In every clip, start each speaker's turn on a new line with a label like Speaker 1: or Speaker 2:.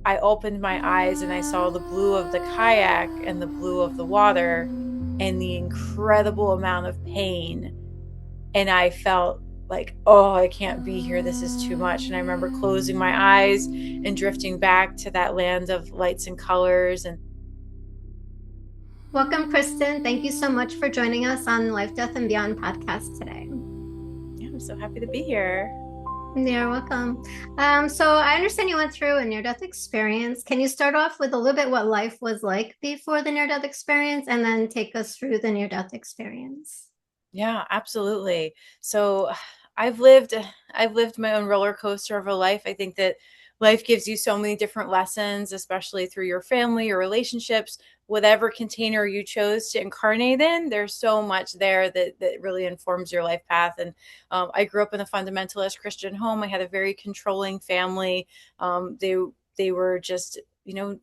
Speaker 1: I opened my eyes and I saw the blue of the kayak and the blue of the water and the incredible amount of pain. And I felt like, oh, I can't be here. This is too much. And I remember closing my eyes and drifting back to that land of lights and colors. And
Speaker 2: Welcome, Kristen. Thank you so much for joining us on Life, Death, and Beyond podcast today.
Speaker 1: yeah, I'm so happy to be here.
Speaker 2: You're welcome. So I understand you went through a near-death experience. Can you start off with a little bit what life was like before the near-death experience and then take us through the near-death experience?
Speaker 1: Yeah, absolutely. So I've lived I've lived my own roller coaster of a life. I think that life gives you so many different lessons, especially through your family, your relationships, whatever container you chose to incarnate in. There's so much there that really informs your life path. And I grew up in a fundamentalist Christian home. I had a very controlling family. They were just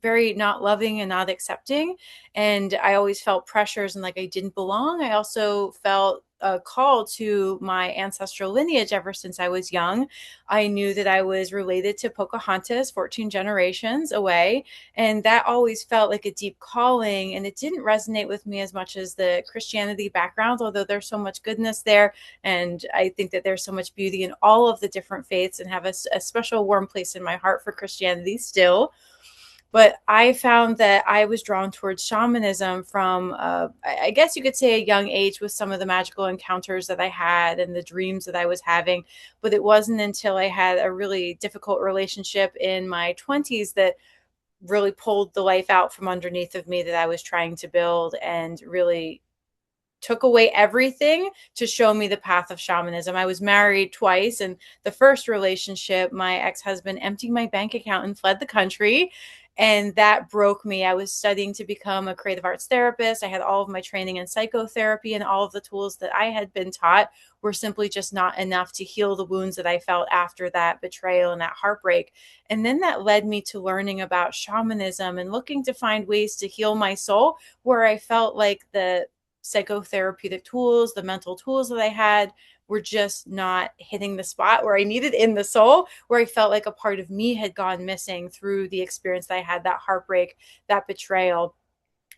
Speaker 1: very not loving and not accepting, and I always felt pressures and like I didn't belong. I also felt a call to my ancestral lineage ever since I was young. I knew that I was related to Pocahontas 14 generations away, and that always felt like a deep calling, and it didn't resonate with me as much as the Christianity background, although there's so much goodness there, and I think that there's so much beauty in all of the different faiths, and have a special warm place in my heart for Christianity still. But I found that I was drawn towards shamanism from, I guess you could say, a young age, with some of the magical encounters that I had and the dreams that I was having. But it wasn't until I had a really difficult relationship in my 20s that really pulled the life out from underneath of me that I was trying to build, and really took away everything to show me the path of shamanism. I was married twice, and the first relationship, my ex-husband emptied my bank account and fled the country, and that broke me. I was studying to become a creative arts therapist. I had all of my training in psychotherapy, and all of the tools that I had been taught were simply just not enough to heal the wounds that I felt after that betrayal and that heartbreak. And then that led me to learning about shamanism and looking to find ways to heal my soul, where I felt like the psychotherapeutic tools, the mental tools that I had, were just not hitting the spot where I needed in the soul, where I felt like a part of me had gone missing through the experience that I had, that heartbreak, that betrayal.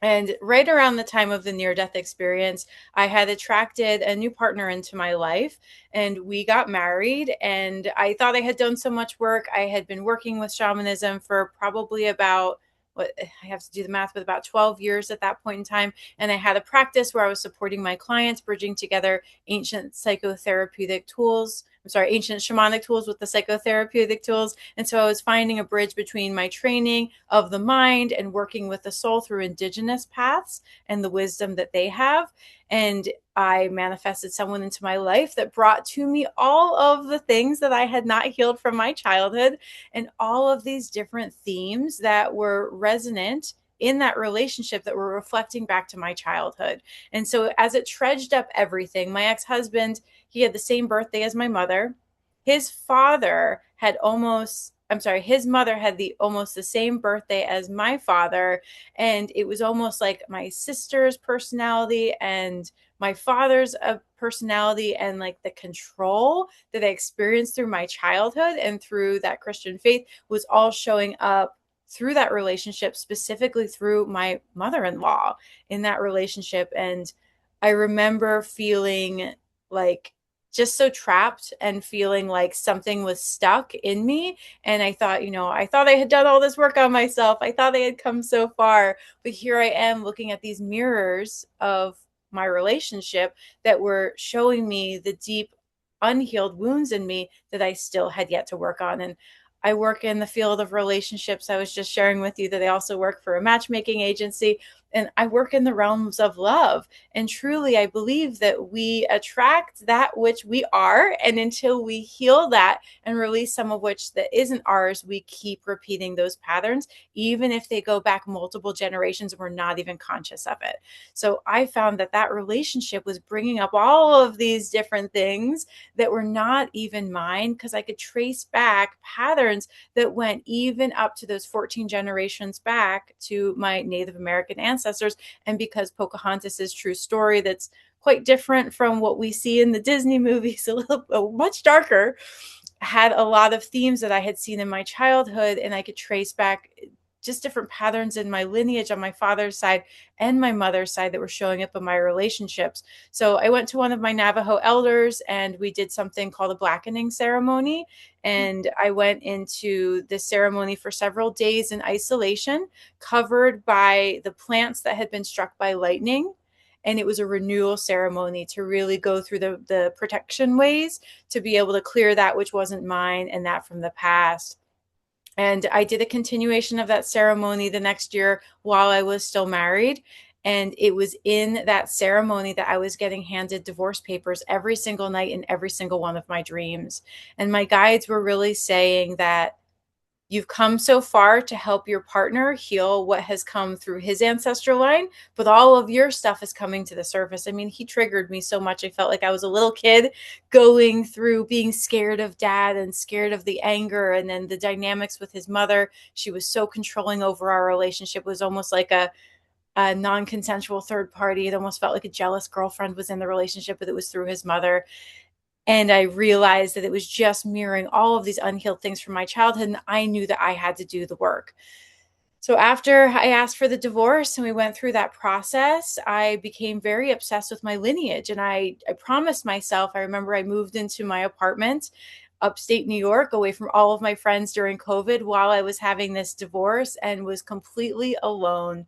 Speaker 1: And right around the time of the near death experience, I had attracted a new partner into my life, and we got married. And I thought I had done so much work. I had been working with shamanism for probably about, what, I have to do the math, but about 12 years at that point in time. And I had a practice where I was supporting my clients, bridging together ancient psychotherapeutic tools. I'm sorry, ancient shamanic tools with the psychotherapeutic tools. And so I was finding a bridge between my training of the mind and working with the soul through indigenous paths and the wisdom that they have. And I manifested someone into my life that brought to me all of the things that I had not healed from my childhood, and all of these different themes that were resonant in that relationship that were reflecting back to my childhood. And so as it trudged up everything, my ex-husband, he had the same birthday as my mother. His father had almost, I'm sorry, his mother had the almost the same birthday as my father. And it was almost like my sister's personality and my father's personality, and like the control that I experienced through my childhood and through that Christian faith was all showing up through that relationship, specifically through my mother-in-law in that relationship. And I remember feeling like just so trapped and feeling like something was stuck in me. And I thought, I thought I had done all this work on myself. I thought I had come so far, but here I am looking at these mirrors of my relationship that were showing me the deep unhealed wounds in me that I still had yet to work on. And I work in the field of relationships. I was just sharing with you that I also work for a matchmaking agency, and I work in the realms of love. And truly, I believe that we attract that which we are. And until we heal that and release some of which that isn't ours, we keep repeating those patterns, even if they go back multiple generations and we're not even conscious of it. So I found that that relationship was bringing up all of these different things that were not even mine, because I could trace back patterns that went even up to those 14 generations back to my Native American ancestors. And because Pocahontas' true story, that's quite different from what we see in the Disney movies, a much darker. had a lot of themes that I had seen in my childhood, and I could trace back just different patterns in my lineage on my father's side and my mother's side that were showing up in my relationships. So I went to one of my Navajo elders and we did something called a blackening ceremony. And I went into this ceremony for several days in isolation, covered by the plants that had been struck by lightning. And it was a renewal ceremony to really go through the protection ways to be able to clear that which wasn't mine and that from the past. And I did a continuation of that ceremony the next year while I was still married. And it was in that ceremony that I was getting handed divorce papers every single night in every single one of my dreams. And my guides were really saying that you've come so far to help your partner heal what has come through his ancestral line, but all of your stuff is coming to the surface. I mean, he triggered me so much. I felt like I was a little kid going through being scared of dad and scared of the anger, and then the dynamics with his mother. She was so controlling over our relationship. It was almost like a non-consensual third party. It almost felt like a jealous girlfriend was in the relationship, but it was through his mother. And I realized that it was just mirroring all of these unhealed things from my childhood. And I knew that I had to do the work. So after I asked for the divorce and we went through that process, I became very obsessed with my lineage. And I promised myself, I remember I moved into my apartment upstate New York, away from all of my friends during COVID while I was having this divorce, and was completely alone.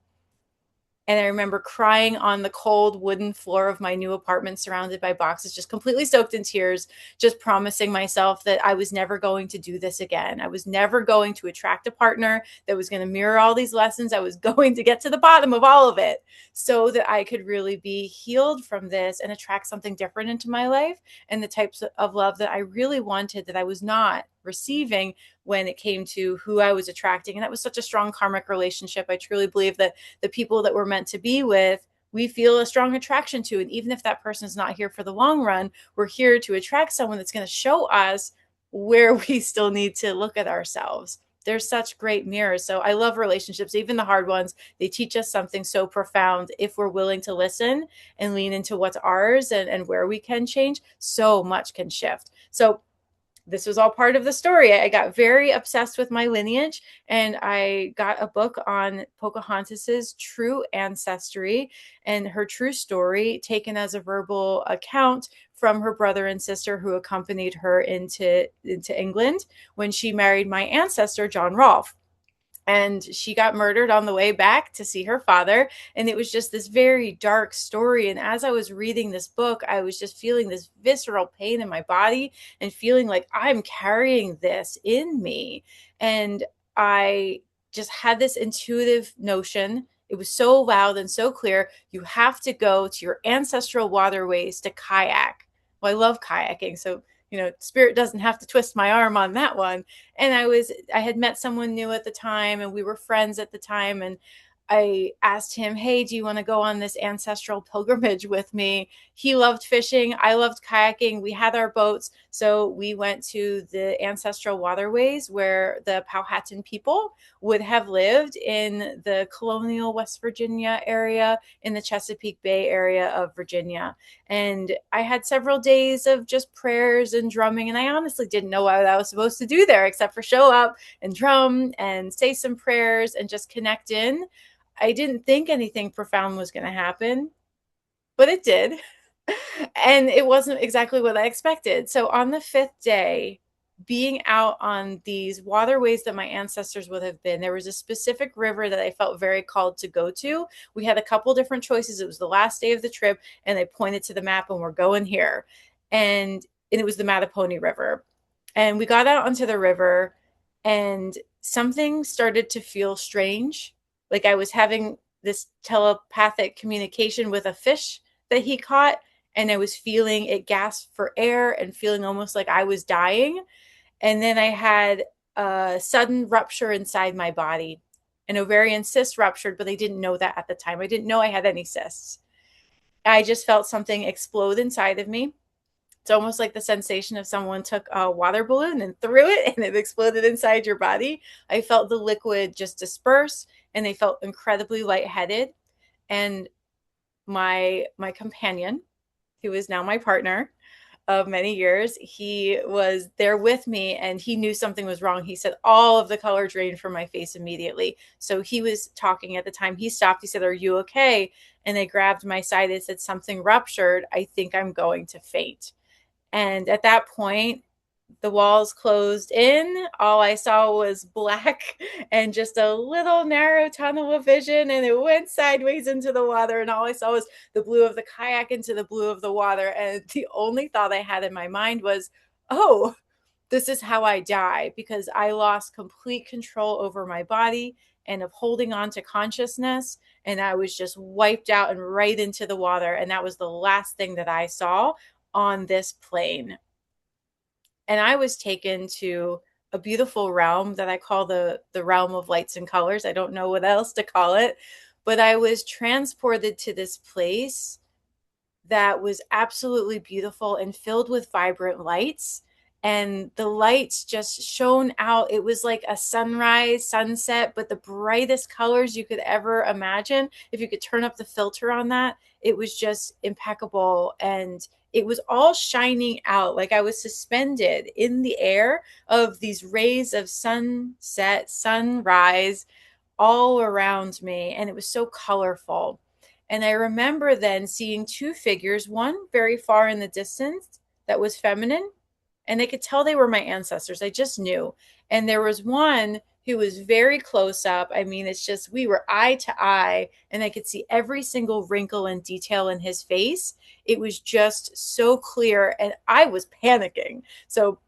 Speaker 1: And I remember crying on the cold wooden floor of my new apartment, surrounded by boxes, just completely soaked in tears, just promising myself that I was never going to do this again. I was never going to attract a partner that was going to mirror all these lessons. I was going to get to the bottom of all of it so that I could really be healed from this and attract something different into my life, and the types of love that I really wanted that I was not receiving when it came to who I was attracting. And that was such a strong karmic relationship. I truly believe that the people that we're meant to be with, we feel a strong attraction to. And even if that person is not here for the long run, we're here to attract someone that's going to show us where we still need to look at ourselves. They're such great mirrors. So I love relationships, even the hard ones. They teach us something so profound. If we're willing to listen and lean into what's ours, and where we can change, so much can shift. So this was all part of the story. I got very obsessed with my lineage, and I got a book on Pocahontas's true ancestry and her true story, taken as a verbal account from her brother and sister who accompanied her into England when she married my ancestor, John Rolfe. And she got murdered on the way back to see her father. And it was just this very dark story. And as I was reading this book, I was just feeling this visceral pain in my body and feeling like I'm carrying this in me. And I just had this intuitive notion. It was so loud and so clear. You have to go to your ancestral waterways to kayak. Well, I love kayaking. So, spirit doesn't have to twist my arm on that one. And I had met someone new at the time, and we were friends at the time, and I asked him, hey, do you want to go on this ancestral pilgrimage with me? He loved fishing, I loved kayaking, we had our boats, so we went to the ancestral waterways where the Powhatan people would have lived in the colonial West Virginia area, in the Chesapeake Bay area of Virginia. And I had several days of just prayers and drumming, and I honestly didn't know what I was supposed to do there except for show up and drum and say some prayers and just connect in. I didn't think anything profound was going to happen, but it did. And it wasn't exactly what I expected. So on the fifth day, being out on these waterways that my ancestors would have been, there was a specific river that I felt very called to go to. We had a couple different choices. It was the last day of the trip, and they pointed to the map, and we're going here. And it was the Mattapony River. And we got out onto the river, and something started to feel strange. Like I was having this telepathic communication with a fish that he caught, and I was feeling it gasp for air and feeling almost like I was dying. And then I had a sudden rupture inside my body. An ovarian cyst ruptured, but I didn't know that at the time. I didn't know I had any cysts. I just felt something explode inside of me. It's almost like the sensation of someone took a water balloon and threw it and it exploded inside your body. I felt the liquid just disperse, and I felt incredibly lightheaded. And my companion, who is now my partner, of many years. He was there with me and he knew something was wrong. He said all of the color drained from my face immediately. So he was talking at the time. He stopped. He said, "Are you okay?" And I grabbed my side and said, "Something ruptured. I think I'm going to faint." And at that point, the walls closed in. All I saw was black and just a little narrow tunnel of vision. And it went sideways into the water. And all I saw was the blue of the kayak into the blue of the water. And the only thought I had in my mind was, oh, this is how I die, because I lost complete control over my body and of holding on to consciousness. And I was just wiped out and right into the water. And that was the last thing that I saw on this plane. And I was taken to a beautiful realm that I call the realm of lights and colors. I don't know what else to call it, but I was transported to this place that was absolutely beautiful and filled with vibrant lights. And the lights just shone out. It was like a sunrise, sunset, but the brightest colors you could ever imagine. If you could turn up the filter on that, it was just impeccable. And it was all shining out like I was suspended in the air of these rays of sunset, sunrise all around me. And it was so colorful. And I remember then seeing two figures, one very far in the distance that was feminine, and I could tell they were my ancestors. I just knew. And there was one who was very close up. I mean, it's just we were eye to eye, and I could see every single wrinkle and detail in his face. It was just so clear, and I was panicking. So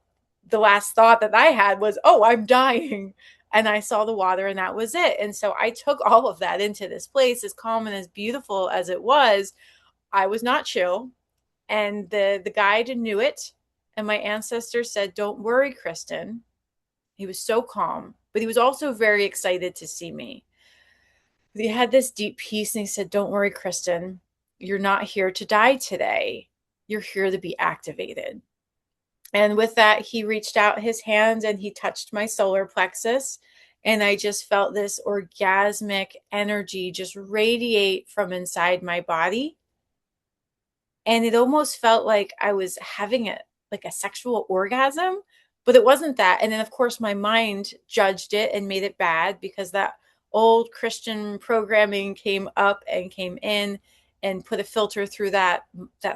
Speaker 1: the last thought that I had was, oh, I'm dying. And I saw the water and that was it. And so I took all of that into this place, as calm and as beautiful as it was. I was not chill. And the guide knew it. And my ancestor said, "Don't worry, Kristen." He was so calm, but he was also very excited to see me. He had this deep peace and he said, "Don't worry, Kristen. You're not here to die today. You're here to be activated." And with that, he reached out his hand and he touched my solar plexus. And I just felt this orgasmic energy just radiate from inside my body. And it almost felt like I was having a sexual orgasm, but it wasn't that. And then of course my mind judged it and made it bad because that old Christian programming came up and came in and put a filter through that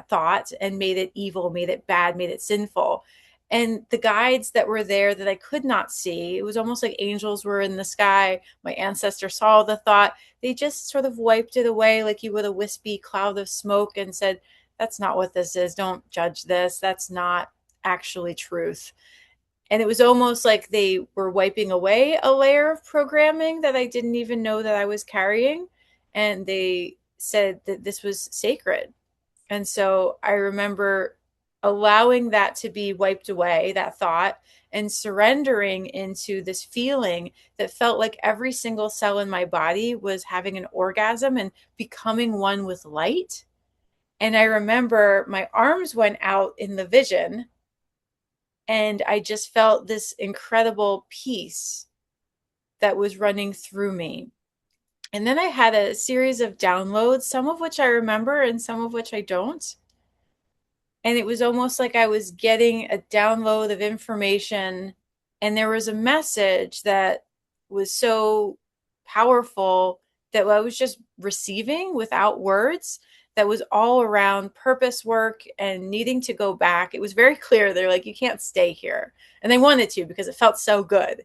Speaker 1: thought and made it evil, made it bad, made it sinful. And the guides that were there that I could not see, it was almost like angels were in the sky. My ancestor saw the thought. They just sort of wiped it away like you would a wispy cloud of smoke and said, "That's not what this is. Don't judge this. That's not actually truth." And it was almost like they were wiping away a layer of programming that I didn't even know that I was carrying. And they said that this was sacred. And so I remember allowing that to be wiped away, that thought, and surrendering into this feeling that felt like every single cell in my body was having an orgasm and becoming one with light. And I remember my arms went out in the vision, and I just felt this incredible peace that was running through me. And then I had a series of downloads, some of which I remember and some of which I don't. And it was almost like I was getting a download of information, and there was a message that was so powerful that I was just receiving without words, that was all around purpose work and needing to go back. It was very clear. They're like, "You can't stay here." And they wanted to because it felt so good.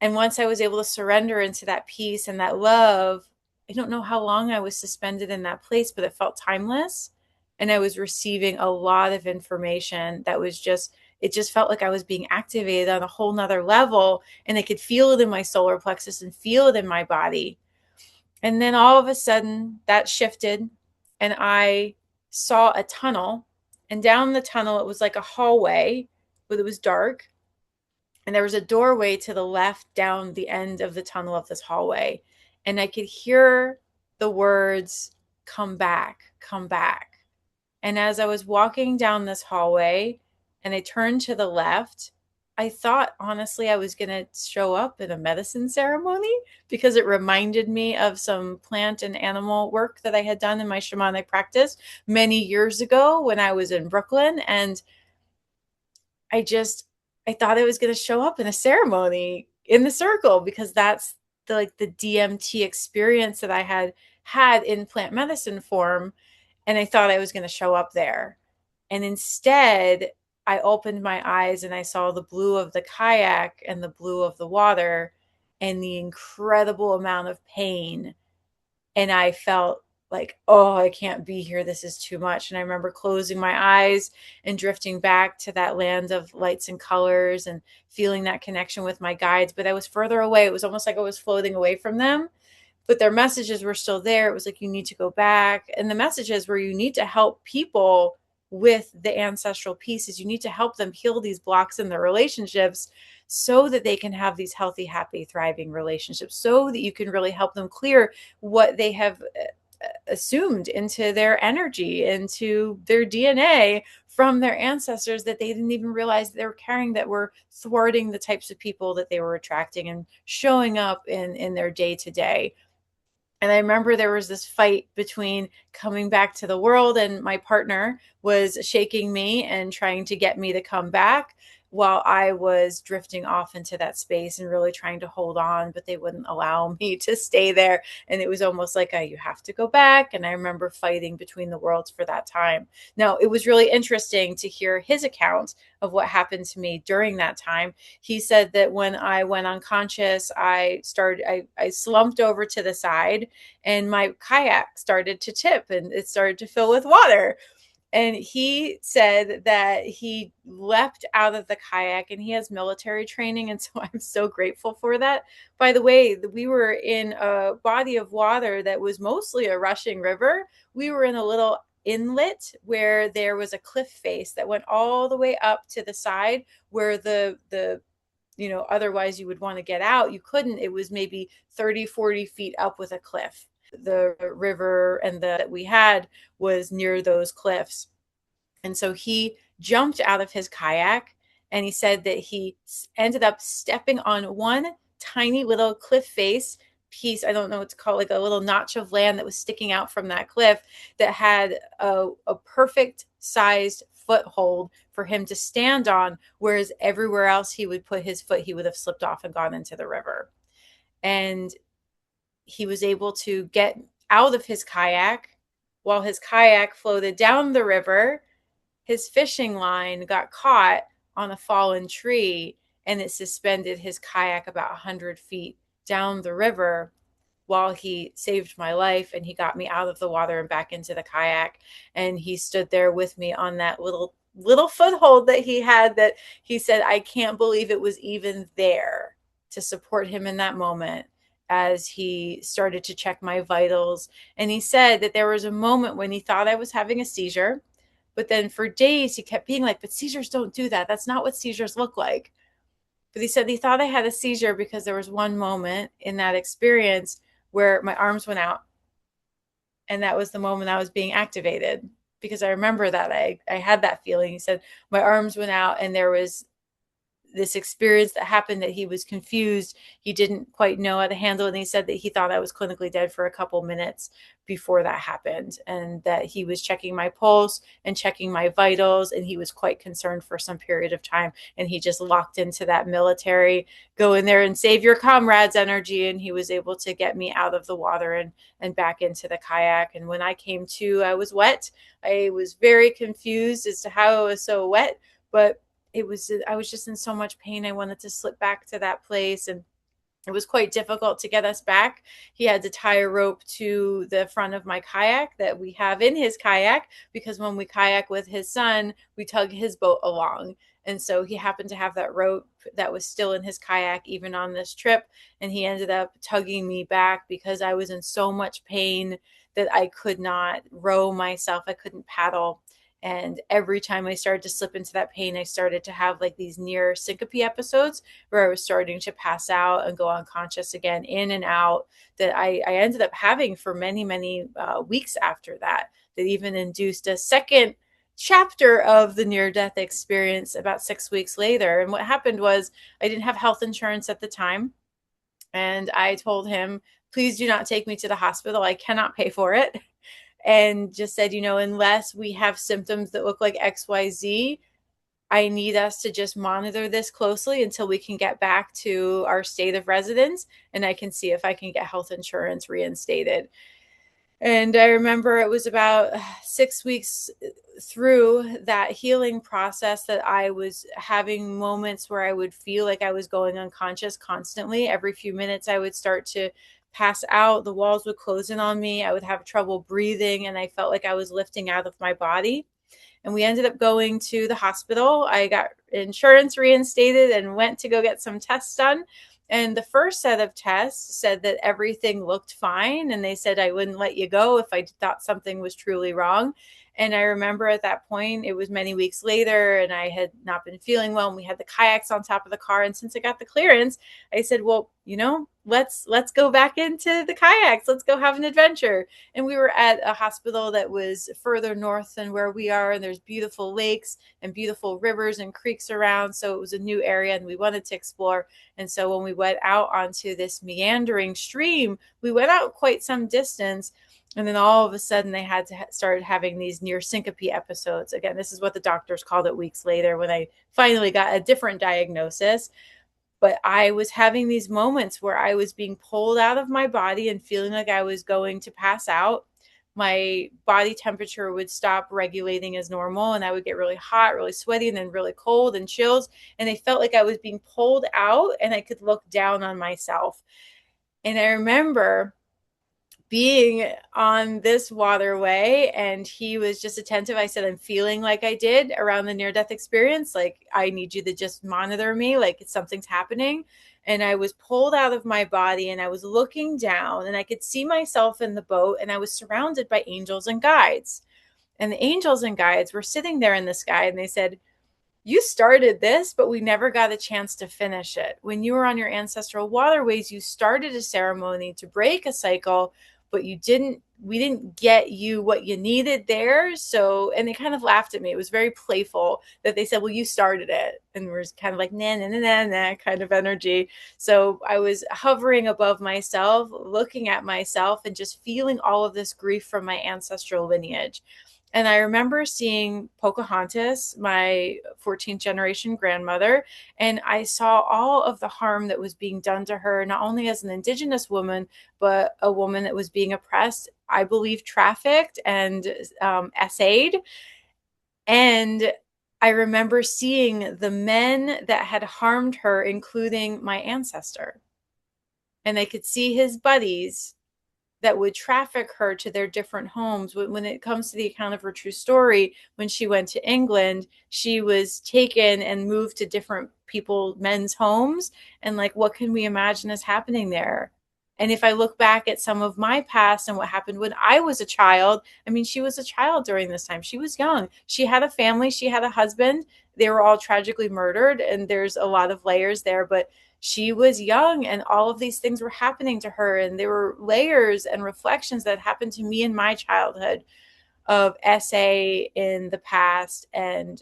Speaker 1: And once I was able to surrender into that peace and that love, I don't know how long I was suspended in that place, but it felt timeless. And I was receiving a lot of information that was just, it just felt like I was being activated on a whole nother level. And I could feel it in my solar plexus and feel it in my body. And then all of a sudden that shifted and I saw a tunnel. And down the tunnel, it was like a hallway, but it was dark, and there was a doorway to the left down the end of the tunnel of this hallway. And I could hear the words, "Come back, come back." And as I was walking down this hallway and I turned to the left, I thought honestly I was going to show up in a medicine ceremony because it reminded me of some plant and animal work that I had done in my shamanic practice many years ago when I was in Brooklyn. And I just, I thought I was going to show up in a ceremony in the circle because that's the DMT experience that I had in plant medicine form. And I thought I was going to show up there. And instead, I opened my eyes and I saw the blue of the kayak and the blue of the water and the incredible amount of pain. And I felt like, oh, I can't be here. This is too much. And I remember closing my eyes and drifting back to that land of lights and colors and feeling that connection with my guides. But I was further away. It was almost like I was floating away from them, but their messages were still there. It was like, you need to go back. And the messages were, you need to help people with the ancestral pieces. You need to help them heal these blocks in their relationships so that they can have these healthy, happy, thriving relationships, so that you can really help them clear what they have assumed into their energy, into their DNA from their ancestors that they didn't even realize they were carrying, that were thwarting the types of people that they were attracting and showing up in their day to day. And I remember there was this fight between coming back to the world, and my partner was shaking me and trying to get me to come back while I was drifting off into that space and really trying to hold on, but they wouldn't allow me to stay there. And it was almost like you have to go back. And I remember fighting between the worlds for that time. Now, it was really interesting to hear his account of what happened to me during that time. He said that when I went unconscious, I slumped over to the side and my kayak started to tip and it started to fill with water. And he said that he leapt out of the kayak, and he has military training. And so I'm so grateful for that. By the way, we were in a body of water that was mostly a rushing river. We were in a little inlet where there was a cliff face that went all the way up to the side where the otherwise you would want to get out. You couldn't. It was maybe 30, 40 feet up with a cliff. The river and that we had was near those cliffs. And so he jumped out of his kayak, and he said that he ended up stepping on one tiny little cliff face piece. I don't know what to call it, like a little notch of land that was sticking out from that cliff that had a perfect sized foothold for him to stand on, whereas everywhere else he would put his foot, he would have slipped off and gone into the river. And he was able to get out of his kayak. While his kayak floated down the river, his fishing line got caught on a fallen tree, and it suspended his kayak about 100 feet down the river while he saved my life, and he got me out of the water and back into the kayak. And he stood there with me on that little foothold that he had, that he said, I can't believe it was even there to support him in that moment as he started to check my vitals. And he said that there was a moment when he thought I was having a seizure, but then for days he kept being like, but seizures don't do that. That's not what seizures look like. But he said he thought I had a seizure because there was one moment in that experience where my arms went out. And that was the moment I was being activated, because I remember that I had that feeling. He said my arms went out and there was this experience that happened, that he was confused. He didn't quite know how to handle it. And he said that he thought I was clinically dead for a couple minutes before that happened, and that he was checking my pulse and checking my vitals. And he was quite concerned for some period of time. And he just locked into that military, go in there and save your comrades energy. And he was able to get me out of the water and back into the kayak. And when I came to, I was wet. I was very confused as to how I was so wet, but I was just in so much pain. I wanted to slip back to that place, and it was quite difficult to get us back. He had to tie a rope to the front of my kayak that we have in his kayak, because when we kayak with his son, we tug his boat along. And so he happened to have that rope that was still in his kayak even on this trip. And he ended up tugging me back because I was in so much pain that I could not row myself. I couldn't paddle. And every time I started to slip into that pain, I started to have like these near syncope episodes where I was starting to pass out and go unconscious again, in and out, that I ended up having for many, many weeks after that, that even induced a second chapter of the near death experience about 6 weeks later. And what happened was I didn't have health insurance at the time. And I told him, please do not take me to the hospital. I cannot pay for it. And just said, unless we have symptoms that look like XYZ, I need us to just monitor this closely until we can get back to our state of residence and I can see if I can get health insurance reinstated. And I remember it was about 6 weeks through that healing process that I was having moments where I would feel like I was going unconscious constantly. Every few minutes, I would start to pass out. The walls would close in on me. I would have trouble breathing, and I felt like I was lifting out of my body. And we ended up going to the hospital. I got insurance reinstated and went to go get some tests done. And the first set of tests said that everything looked fine. And they said I wouldn't let you go if I thought something was truly wrong. And I remember at that point, it was many weeks later, and I had not been feeling well. And we had the kayaks on top of the car. And since I got the clearance, I said, well, let's go back into the kayaks. Let's go have an adventure. And we were at a hospital that was further north than where we are. And there's beautiful lakes and beautiful rivers and creeks around. So it was a new area and we wanted to explore. And so when we went out onto this meandering stream, we went out quite some distance. And then all of a sudden they had to start having these near syncope episodes. Again, this is what the doctors called it weeks later when I finally got a different diagnosis. But I was having these moments where I was being pulled out of my body and feeling like I was going to pass out. My body temperature would stop regulating as normal, and I would get really hot, really sweaty, and then really cold and chills. And I felt like I was being pulled out, and I could look down on myself. And I remember being on this waterway and he was just attentive. I said, I'm feeling like I did around the near death experience. Like, I need you to just monitor me, like something's happening. And I was pulled out of my body and I was looking down and I could see myself in the boat and I was surrounded by angels and guides. And the angels and guides were sitting there in the sky and they said, you started this, but we never got a chance to finish it. When you were on your ancestral waterways, you started a ceremony to break a cycle, but we didn't get you what you needed there. So, and they kind of laughed at me. It was very playful that they said, well, you started it. And we're kind of like, nah, nah, nah, nah, nah kind of energy. So I was hovering above myself, looking at myself and just feeling all of this grief from my ancestral lineage. And I remember seeing Pocahontas, my 14th generation grandmother, and I saw all of the harm that was being done to her, not only as an Indigenous woman, but a woman that was being oppressed, I believe trafficked and essayed. And I remember seeing the men that had harmed her, including my ancestor. And I could see his buddies that would traffic her to their different homes. When it comes to the account of her true story, when she went to England, she was taken and moved to different men's homes. And like, what can we imagine is happening there? And if I look back at some of my past and what happened when I was a child, I mean, she was a child during this time. She was young. She had a family. She had a husband. They were all tragically murdered. And there's a lot of layers there. But she was young and all of these things were happening to her. And there were layers and reflections that happened to me in my childhood of SA in the past. And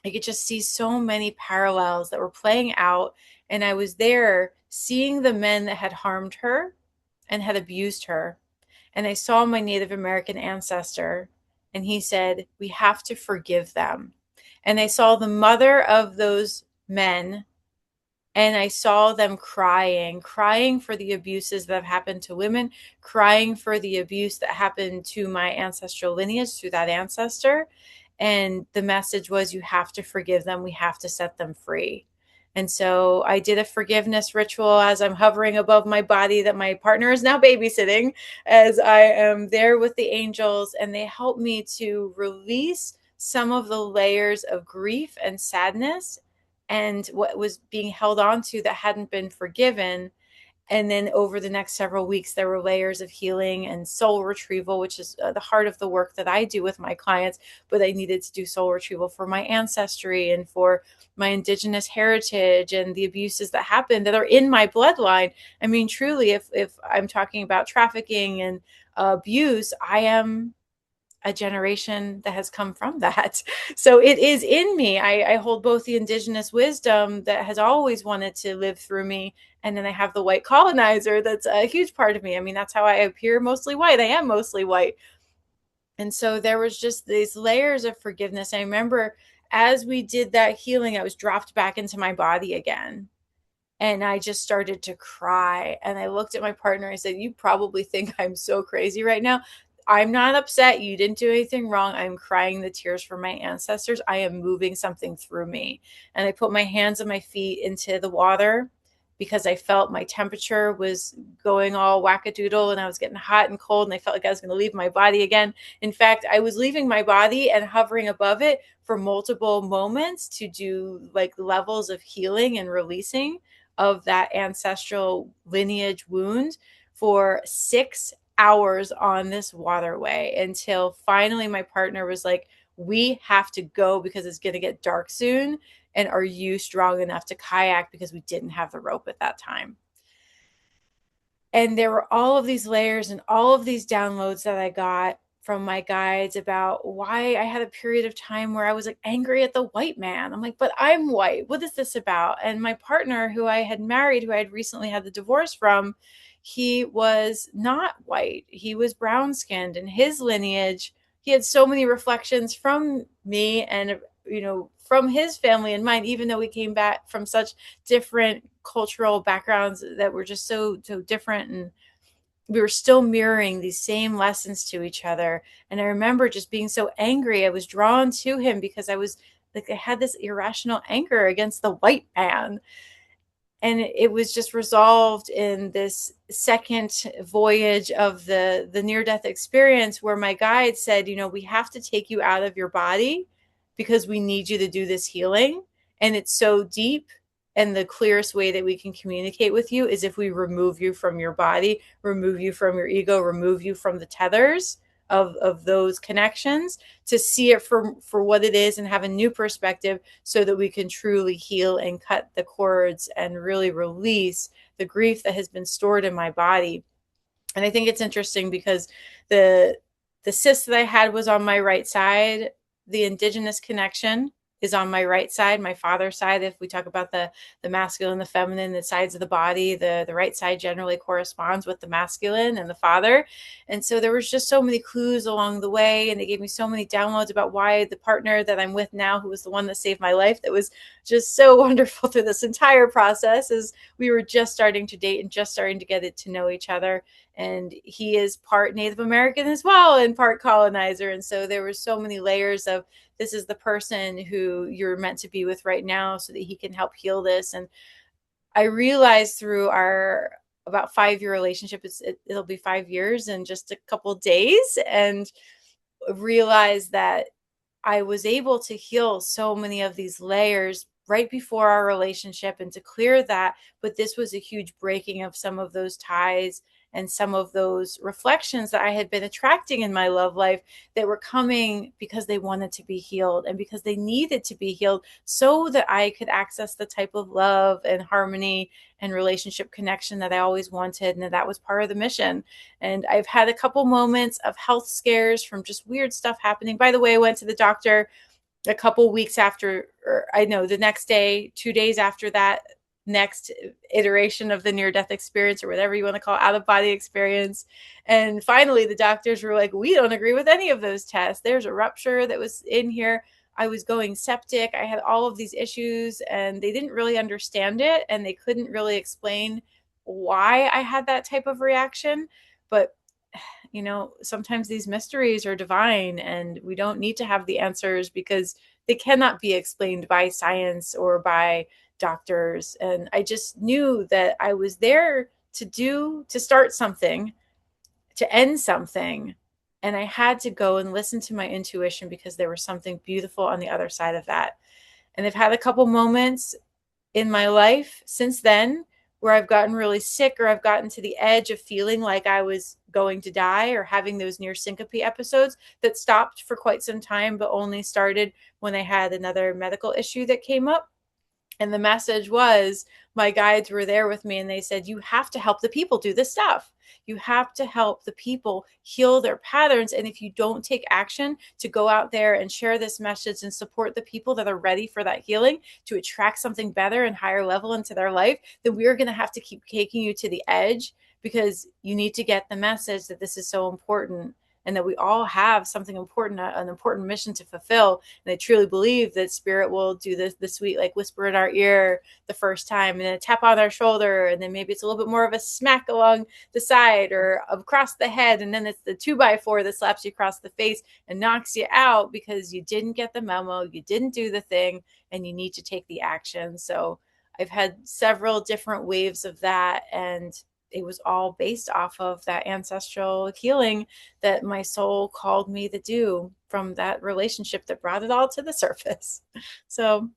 Speaker 1: I could just see so many parallels that were playing out. And I was there seeing the men that had harmed her and had abused her. And I saw my Native American ancestor, and he said, we have to forgive them. And I saw the mother of those men, and I saw them crying for the abuses that have happened to women, crying for the abuse that happened to my ancestral lineage through that ancestor. And the message was, you have to forgive them. We have to set them free. And so I did a forgiveness ritual as I'm hovering above my body that my partner is now babysitting, as I am there with the angels, and they help me to release some of the layers of grief and sadness and what was being held on to that hadn't been forgiven. And then over the next several weeks, there were layers of healing and soul retrieval, which is the heart of the work that I do with my clients. But I needed to do soul retrieval for my ancestry and for my Indigenous heritage and the abuses that happened that are in my bloodline. I mean, truly, if I'm talking about trafficking and abuse, a generation that has come from that. So it is in me. I hold both the indigenous wisdom that has always wanted to live through me, and then I have the white colonizer that's a huge part of me. I mean, that's how I appear mostly white. I am mostly white. And so there was just these layers of forgiveness. I remember as we did that healing, I was dropped back into my body again. And I just started to cry. And I looked at my partner and I said, "You probably think I'm so crazy right now. I'm not upset. You didn't do anything wrong. I'm crying the tears from my ancestors. I am moving something through me." And I put my hands and my feet into the water because I felt my temperature was going all wackadoodle and I was getting hot and cold and I felt like I was going to leave my body again. In fact, I was leaving my body and hovering above it for multiple moments to do like levels of healing and releasing of that ancestral lineage wound for 6 hours on this waterway until finally my partner was like, "We have to go because it's going to get dark soon. And are you strong enough to kayak?" Because we didn't have the rope at that time. And there were all of these layers and all of these downloads that I got from my guides about why I had a period of time where I was like angry at the white man. I'm like, "But I'm white. What is this about?" And my partner, who I had married, who I had recently had the divorce from, he was not white. He was brown skinned, and his lineage, he had so many reflections from me and, from his family and mine, even though we came back from such different cultural backgrounds that were just so different, and we were still mirroring these same lessons to each other. And I remember just being so angry. I was drawn to him because I was like, I had this irrational anger against the white man. And it was just resolved in this second voyage of the near death experience, where my guide said, "We have to take you out of your body because we need you to do this healing, and it's so deep, and the clearest way that we can communicate with you is if we remove you from your body, remove you from your ego, remove you from the tethers of those connections, to see it for what it is and have a new perspective, so that we can truly heal and cut the cords and really release the grief that has been stored in my body." And I think it's interesting because the the cyst that I had was on my right side. The indigenous connection is on my right side, my father's side. If we talk about the masculine, the feminine, the sides of the body, the right side generally corresponds with the masculine and the father. And so there was just so many clues along the way, and they gave me so many downloads about why the partner that I'm with now, who was the one that saved my life, that was just so wonderful through this entire process, as we were just starting to date and just starting to get it to know each other. And he is part Native American as well and part colonizer. And so there were so many layers of, this is the person who you're meant to be with right now so that he can help heal this. And I realized through our about 5 year relationship, it'll be 5 years in just a couple of days, and realized that I was able to heal so many of these layers right before our relationship and to clear that. But this was a huge breaking of some of those ties and some of those reflections that I had been attracting in my love life, that were coming because they wanted to be healed and because they needed to be healed so that I could access the type of love and harmony and relationship connection that I always wanted. And that was part of the mission. And I've had a couple moments of health scares from just weird stuff happening. By the way, I went to the doctor a couple weeks after, or I know the next day, 2 days after that next iteration of the near death experience, or whatever you want to call it, out of body experience. And finally, the doctors were like, "We don't agree with any of those tests. There's a rupture that was in here." I was going septic. I had all of these issues, and they didn't really understand it, and they couldn't really explain why I had that type of reaction. But sometimes these mysteries are divine, and we don't need to have the answers because they cannot be explained by science or by doctors. And I just knew that I was there to start something, to end something. And I had to go and listen to my intuition because there was something beautiful on the other side of that. And I've had a couple moments in my life since then where I've gotten really sick, or I've gotten to the edge of feeling like I was going to die, or having those near syncope episodes that stopped for quite some time, but only started when I had another medical issue that came up. And the message was, my guides were there with me and they said, you have to help the people do this stuff. You have to help the people heal their patterns. And if you don't take action to go out there and share this message and support the people that are ready for that healing to attract something better and higher level into their life, then we are going to have to keep taking you to the edge, because you need to get the message that this is so important and that we all have something important, an important mission to fulfill. And I truly believe that spirit will do the sweet, like, whisper in our ear the first time, and then a tap on our shoulder, and then maybe it's a little bit more of a smack along the side or across the head, and then it's the 2x4 that slaps you across the face and knocks you out because you didn't get the memo, you didn't do the thing, and you need to take the action. So I've had several different waves of that, and it was all based off of that ancestral healing that my soul called me to do from that relationship that brought it all to the surface. So,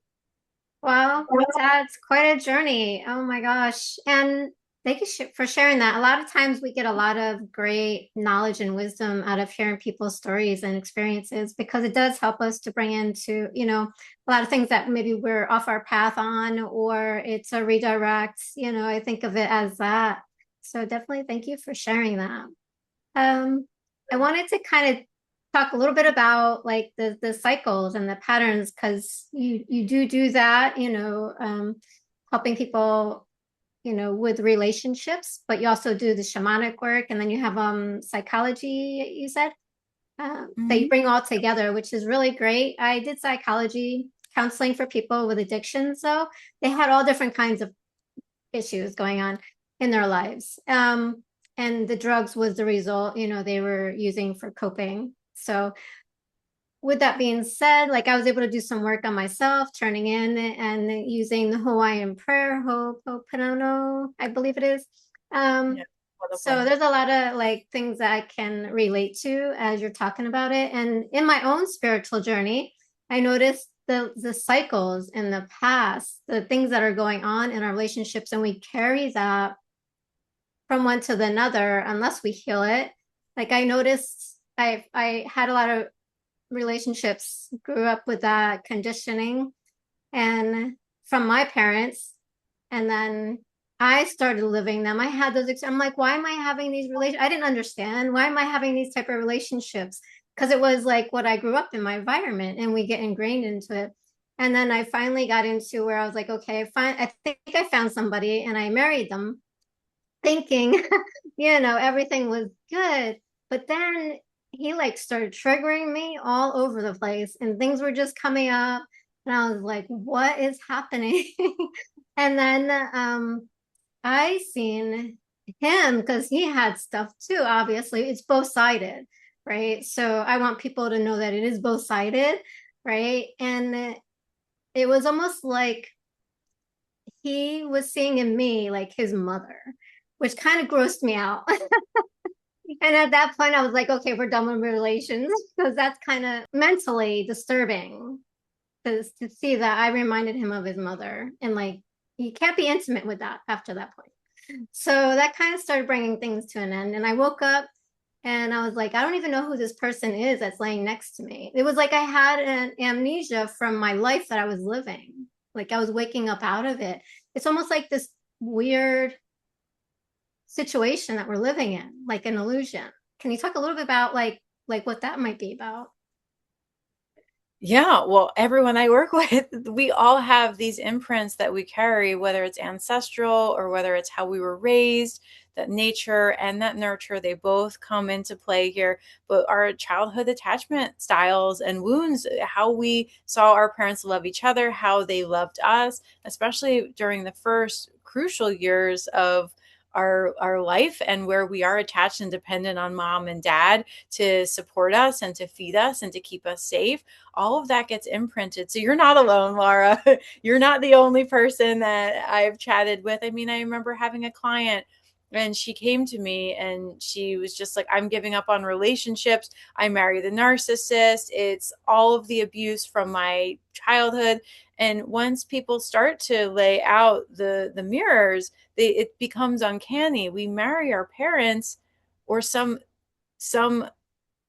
Speaker 2: Wow, that's quite a journey. Oh my gosh. And thank you for sharing that. A lot of times we get a lot of great knowledge and wisdom out of hearing people's stories and experiences, because it does help us to bring into, a lot of things that maybe we're off our path on, or it's a redirect. I think of it as that. So definitely thank you for sharing that. Um, I wanted to kind of talk a little bit about like the cycles and the patterns, because you do that, helping people, with relationships, but you also do the shamanic work, and then you have psychology, you said, that you
Speaker 1: mm-hmm.
Speaker 2: bring all together, which is really great. I did psychology counseling for people with addictions, so they had all different kinds of issues going on in their lives. And the drugs was the result, they were using for coping. So with that being said, like I was able to do some work on myself, turning in and using the Hawaiian prayer, Ho'oponopono, I believe it is.
Speaker 1: Yeah,
Speaker 2: Um, so
Speaker 1: wonderful.
Speaker 2: there's a lot of like things that I can relate to as you're talking about it. And in my own spiritual journey, I noticed the cycles in the past, the things that are going on in our relationships, and we carry that from one to the another unless we heal it. Like I noticed I had a lot of relationships, grew up with that conditioning and from my parents, and then I started living them. I had those. I'm like, why am I having these relations? I didn't understand, why am I having these type of relationships? Because it was like what I grew up in, my environment, and we get ingrained into it. And then I finally got into where I was like, okay, fine. I think I found somebody, and I married them, thinking, everything was good. But then he like started triggering me all over the place, and things were just coming up. And I was like, what is happening? And then I seen him, because he had stuff too, obviously. It's both sided, right? So I want people to know that it is both sided, right? And it was almost like he was seeing in me like his mother, which kind of grossed me out. And at that point, I was like, okay, we're done with relations, because that's kind of mentally disturbing, because to see that I reminded him of his mother, and like you can't be intimate with that after that point. So that kind of started bringing things to an end. And I woke up and I was like, I don't even know who this person is that's laying next to me. It was like I had an amnesia from my life that I was living. Like I was waking up out of it. It's almost like this weird situation that we're living in, like an illusion. Can you talk a little bit about like what that might be about?
Speaker 1: Yeah, well, everyone I work with, we all have these imprints that we carry, whether it's ancestral or whether it's how we were raised, that nature and that nurture, they both come into play here. But our childhood attachment styles and wounds, how we saw our parents love each other, how they loved us, especially during the first crucial years of our life, and where we are attached and dependent on mom and dad to support us and to feed us and to keep us safe, all of that gets imprinted. So you're not alone, Laura. You're not the only person that I've chatted with. I mean, I remember having a client and she came to me and she was just like, I'm giving up on relationships. I married a narcissist. It's all of the abuse from my childhood. And once people start to lay out the mirrors, it becomes uncanny. We marry our parents or some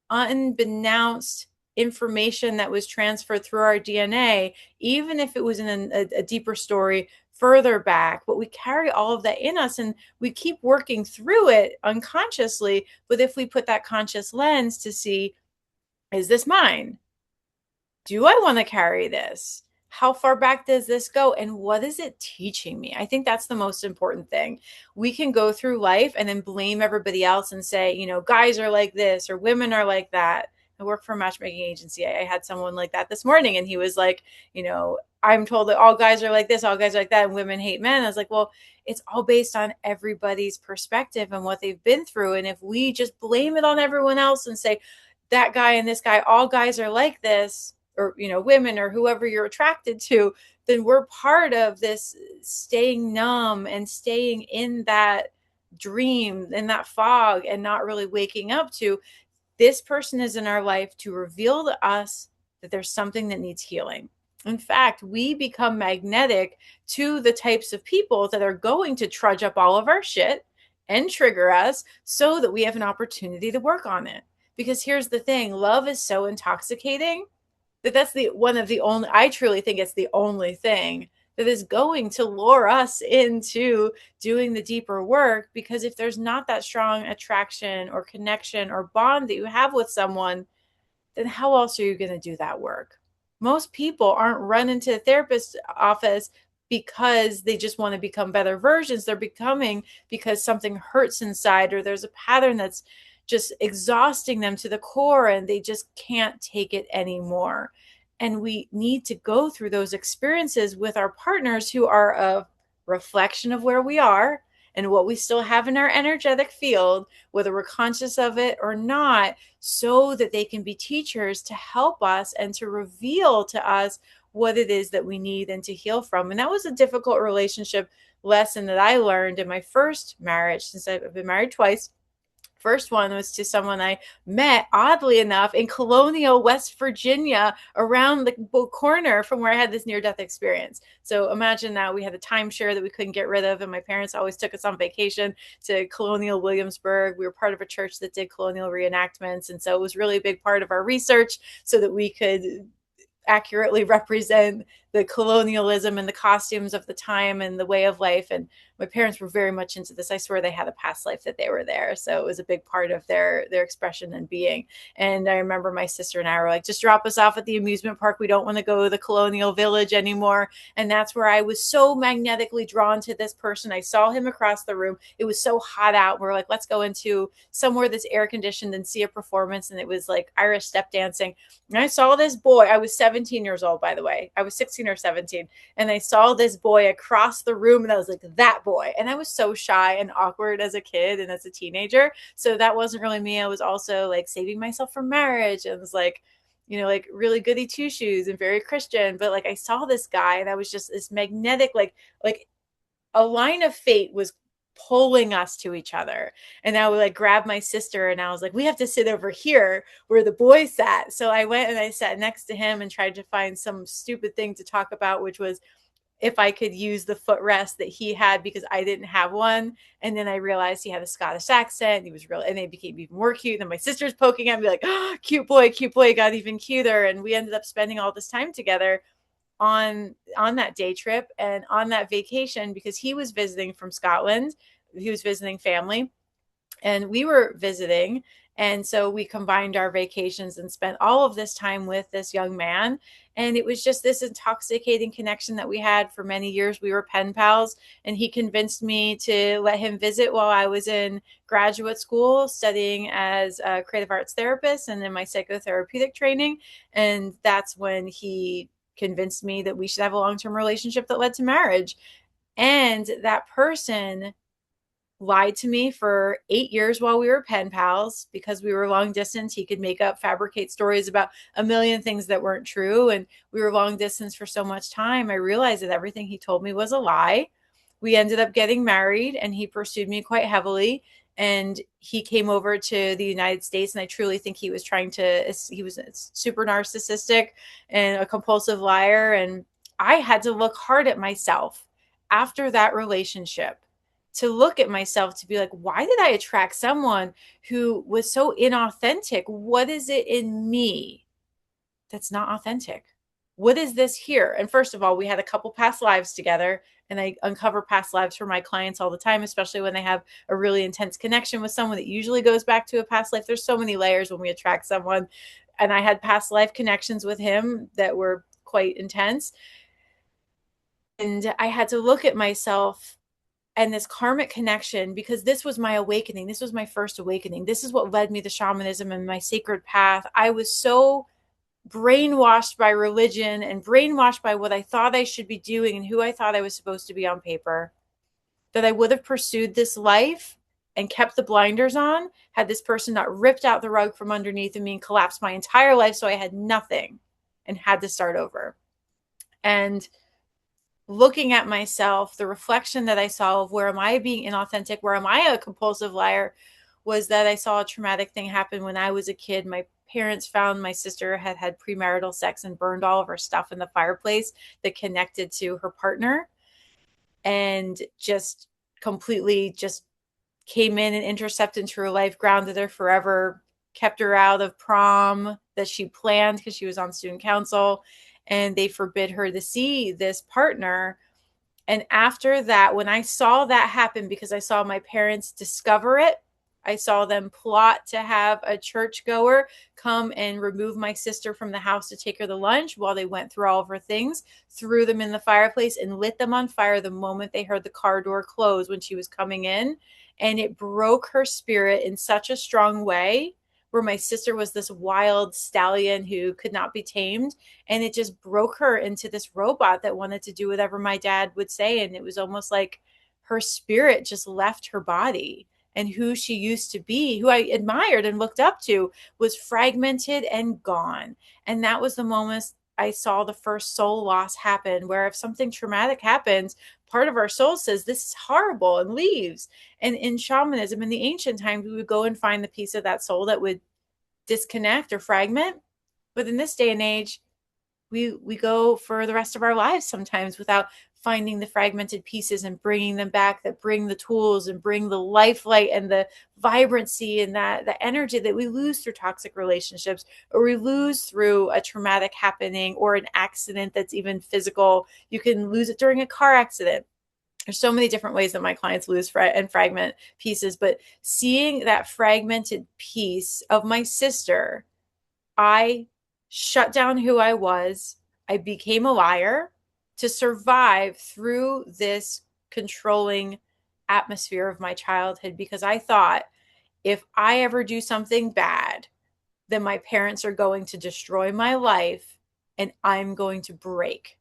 Speaker 1: unbeknownst information that was transferred through our DNA, even if it was in a deeper story further back, but we carry all of that in us and we keep working through it unconsciously. But if we put that conscious lens to see, is this mine? Do I want to carry this? How far back does this go? And what is it teaching me? I think that's the most important thing. We can go through life and then blame everybody else and say, guys are like this or women are like that. I work for a matchmaking agency. I had someone like that this morning, and he was like, I'm told that all guys are like this, all guys are like that, and women hate men. I was like, well, it's all based on everybody's perspective and what they've been through. And if we just blame it on everyone else and say, that guy and this guy, all guys are like this, or women or whoever you're attracted to, then we're part of this staying numb and staying in that dream, in that fog, and not really waking up to, this person is in our life to reveal to us that there's something that needs healing. In fact, we become magnetic to the types of people that are going to trudge up all of our shit and trigger us so that we have an opportunity to work on it. Because here's the thing, love is so intoxicating that's the one of the only, I truly think it's the only thing that is going to lure us into doing the deeper work. Because if there's not that strong attraction or connection or bond that you have with someone, then how else are you going to do that work? Most people aren't running to a therapist's office because they just want to become better versions. They're becoming because something hurts inside, or there's a pattern that's just exhausting them to the core and they just can't take it anymore. And we need to go through those experiences with our partners who are a reflection of where we are and what we still have in our energetic field, whether we're conscious of it or not, so that they can be teachers to help us and to reveal to us what it is that we need and to heal from. And that was a difficult relationship lesson that I learned in my first marriage, since I've been married twice. First one was to someone I met, oddly enough, in Colonial, West Virginia, around the corner from where I had this near-death experience. So imagine that we had a timeshare that we couldn't get rid of, and my parents always took us on vacation to Colonial Williamsburg. We were part of a church that did colonial reenactments, and so it was really a big part of our research so that we could accurately represent the colonialism and the costumes of the time and the way of life. And my parents were very much into this. I swear they had a past life that they were there. So it was a big part of their expression and being. And I remember my sister and I were like, just drop us off at the amusement park. We don't want to go to the colonial village anymore. And that's where I was so magnetically drawn to this person. I saw him across the room. It was so hot out. We're like, let's go into somewhere that's air conditioned and see a performance. And it was like Irish step dancing. And I saw this boy. I was 17 years old, by the way. I was 16 or 17. And I saw this boy across the room, and I was like, that boy. And I was so shy and awkward as a kid and as a teenager. So that wasn't really me. I was also like saving myself for marriage. And was like, like really goody two shoes and very Christian. But like I saw this guy, and I was just this magnetic, like a line of fate was pulling us to each other. And I would like grab my sister, and I was like, we have to sit over here where the boys sat. So I went and I sat next to him and tried to find some stupid thing to talk about, which was if I could use the footrest that he had, because I didn't have one. And then I realized he had a Scottish accent. He was real, and they became even more cute. And my sister's poking at me like, oh, cute boy, got even cuter. And we ended up spending all this time together on that day trip and on that vacation, because he was visiting from Scotland. He was visiting family, and we were visiting. And so we combined our vacations and spent all of this time with this young man. And it was just this intoxicating connection that we had for many years. We were pen pals, and he convinced me to let him visit while I was in graduate school studying as a creative arts therapist and in my psychotherapeutic training. And that's when he convinced me that we should have a long-term relationship that led to marriage. And that person lied to me for 8 years while we were pen pals, because we were long distance. He could make up, fabricate stories about a million things that weren't true. And we were long distance for so much time. I realized that everything he told me was a lie. We ended up getting married, and he pursued me quite heavily. And he came over to the United States. And I truly think he was he was super narcissistic and a compulsive liar. And I had to look hard at myself after that relationship, to look at myself, to be like, why did I attract someone who was so inauthentic? What is it in me that's not authentic. What is this here? And first of all, we had a couple past lives together, and I uncover past lives for my clients all the time, especially when they have a really intense connection with someone that usually goes back to a past life. There's so many layers when we attract someone. And I had past life connections with him that were quite intense. And I had to look at myself and this karmic connection, because this was my awakening. This was my first awakening. This is what led me to shamanism and my sacred path. I was so brainwashed by religion and brainwashed by what I thought I should be doing and who I thought I was supposed to be on paper, that I would have pursued this life and kept the blinders on had this person not ripped out the rug from underneath of me and collapsed my entire life so I had nothing and had to start over. And looking at myself, the reflection that I saw of where am I being inauthentic, where am I a compulsive liar, was that I saw a traumatic thing happen when I was a kid. My parents found my sister had had premarital sex and burned all of her stuff in the fireplace that connected to her partner, and just completely just came in and intercepted into her life, grounded her forever, kept her out of prom that she planned because she was on student council, and they forbid her to see this partner. And after that, when I saw that happen, because I saw my parents discover it, I saw them plot to have a churchgoer come and remove my sister from the house to take her to lunch while they went through all of her things, threw them in the fireplace, and lit them on fire the moment they heard the car door close when she was coming in. And it broke her spirit in such a strong way, where my sister was this wild stallion who could not be tamed. And it just broke her into this robot that wanted to do whatever my dad would say. And it was almost like her spirit just left her body. And who she used to be, who I admired and looked up to, was fragmented and gone. And that was the moment I saw the first soul loss happen, where if something traumatic happens, part of our soul says, this is horrible, and leaves. And in shamanism, in the ancient times, we would go and find the piece of that soul that would disconnect or fragment. But in this day and age, we go for the rest of our lives sometimes without finding the fragmented pieces and bringing them back, that bring the tools and bring the life light and the vibrancy and that the energy that we lose through toxic relationships, or we lose through a traumatic happening or an accident that's even physical. You can lose it during a car accident. There's so many different ways that my clients lose and fragment pieces, but seeing that fragmented piece of my sister, I shut down who I was. I became a liar to survive through this controlling atmosphere of my childhood, because I thought if I ever do something bad, then my parents are going to destroy my life and I'm going to break.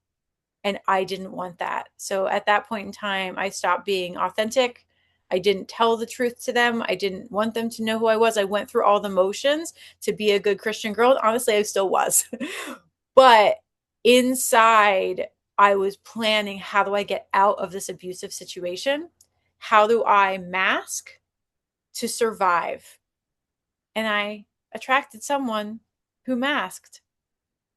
Speaker 1: And I didn't want that. So at that point in time, I stopped being authentic. I didn't tell the truth to them. I didn't want them to know who I was. I went through all the motions to be a good Christian girl. Honestly, I still was. But inside, I was planning, how do I get out of this abusive situation? How do I mask to survive? And I attracted someone who masked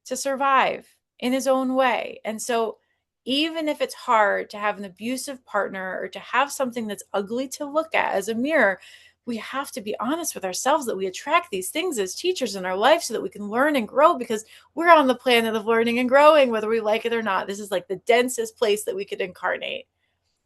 Speaker 1: to survive in his own way. And so, even if it's hard to have an abusive partner or to have something that's ugly to look at as a mirror, we have to be honest with ourselves that we attract these things as teachers in our life so that we can learn and grow, because we're on the planet of learning and growing, whether we like it or not. This is like the densest place that we could incarnate.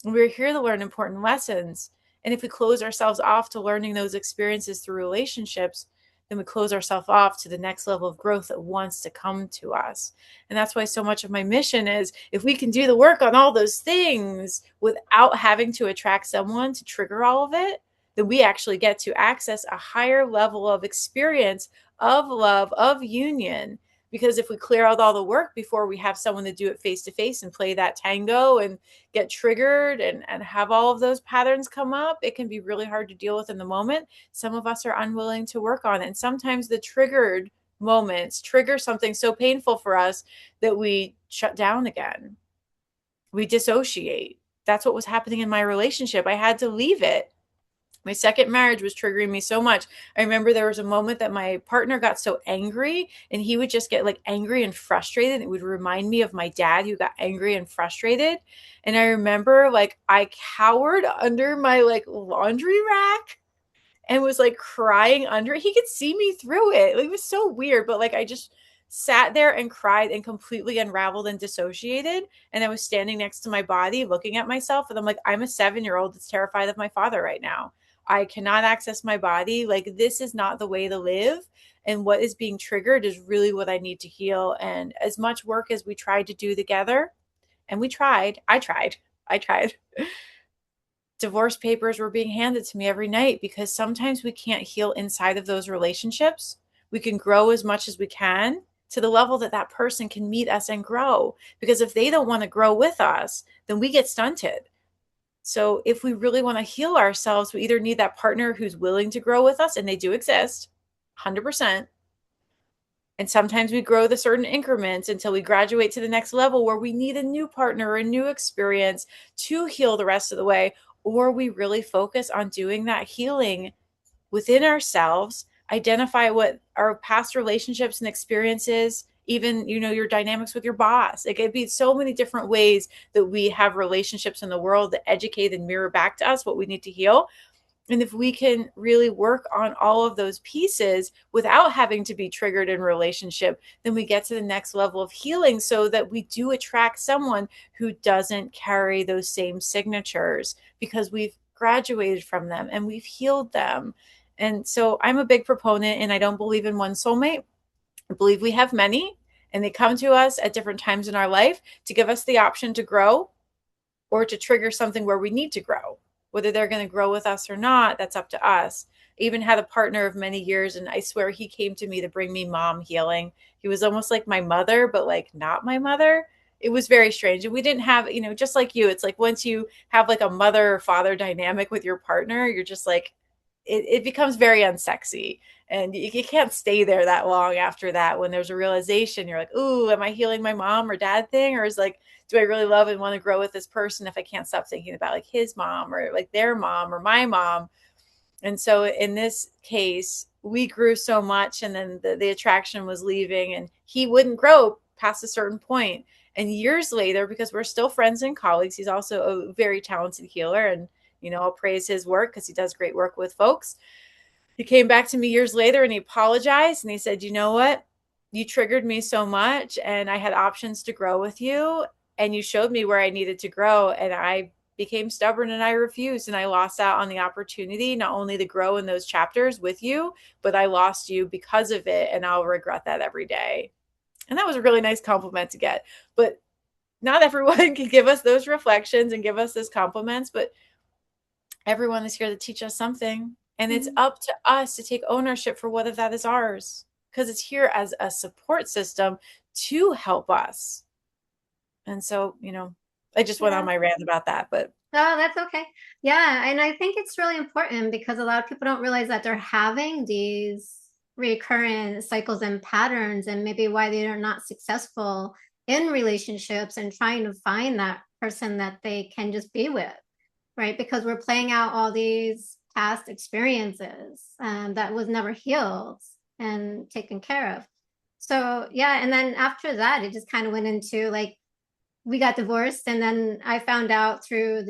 Speaker 1: We're here to learn important lessons. And if we close ourselves off to learning those experiences through relationships, then we close ourselves off to the next level of growth that wants to come to us. And that's why so much of my mission is, if we can do the work on all those things without having to attract someone to trigger all of it, then we actually get to access a higher level of experience, of love, of union. Because if we clear out all the work before we have someone to do it face to face and play that tango and get triggered and have all of those patterns come up, it can be really hard to deal with in the moment. Some of us are unwilling to work on it. And sometimes the triggered moments trigger something so painful for us that we shut down again. We dissociate. That's what was happening in my relationship. I had to leave it. My second marriage was triggering me so much. I remember there was a moment that my partner got so angry, and he would just get like angry and frustrated. It would remind me of my dad, who got angry and frustrated. And I remember like I cowered under my like laundry rack and was like crying under it. He could see me through it. It was so weird, but like I just sat there and cried and completely unraveled and dissociated. And I was standing next to my body looking at myself. And I'm like, I'm a 7-year old that's terrified of my father right now. I cannot access my body. Like, this is not the way to live. And what is being triggered is really what I need to heal. And as much work as we tried to do together, and I tried. Divorce papers were being handed to me every night because sometimes we can't heal inside of those relationships. We can grow as much as we can to the level that that person can meet us and grow. Because if they don't want to grow with us, then we get stunted. So if we really want to heal ourselves, we either need that partner who's willing to grow with us, and they do exist, 100%. And sometimes we grow the certain increments until we graduate to the next level where we need a new partner or a new experience to heal the rest of the way. Or we really focus on doing that healing within ourselves, identify what our past relationships and experiences, even, your dynamics with your boss. It could be so many different ways that we have relationships in the world that educate and mirror back to us what we need to heal. And if we can really work on all of those pieces without having to be triggered in relationship, then we get to the next level of healing so that we do attract someone who doesn't carry those same signatures because we've graduated from them and we've healed them. And so I'm a big proponent, and I don't believe in one soulmate. I believe we have many, and they come to us at different times in our life to give us the option to grow or to trigger something where we need to grow. Whether they're going to grow with us or not, that's up to us. I even had a partner of many years, and I swear he came to me to bring me mom healing. He was almost like my mother, but like not my mother. It was very strange. And we didn't have, just like you, it's like once you have like a mother or father dynamic with your partner, you're just like, it becomes very unsexy. And you can't stay there that long after that. When there's a realization, you're like, ooh, am I healing my mom or dad thing? Or is like, do I really love and want to grow with this person if I can't stop thinking about like his mom or like their mom or my mom? And so in this case, we grew so much, and then the attraction was leaving, and he wouldn't grow past a certain point. And years later, because we're still friends and colleagues, he's also a very talented healer. And, I'll praise his work because he does great work with folks. He came back to me years later and he apologized, and he said, you know what? You triggered me so much, and I had options to grow with you, and you showed me where I needed to grow. And I became stubborn and I refused, and I lost out on the opportunity not only to grow in those chapters with you, but I lost you because of it. And I'll regret that every day. And that was a really nice compliment to get. But not everyone can give us those reflections and give us those compliments, but everyone is here to teach us something. And it's
Speaker 2: Mhm.
Speaker 1: up to us to take ownership for what of that is ours, because it's here as a support system to help us. And so, I just went on
Speaker 2: Yeah.
Speaker 1: my rant about that, but
Speaker 2: Oh, that's okay. Yeah, and I think it's really important because a lot of people don't realize that they're having these recurrent cycles and patterns, and maybe why they are not successful in relationships and trying to find that person that they can just be with, right? Because we're playing out all these past experiences that was never healed and taken care of. So, yeah, and then after that, it just kind of went into like we got divorced, and then I found out through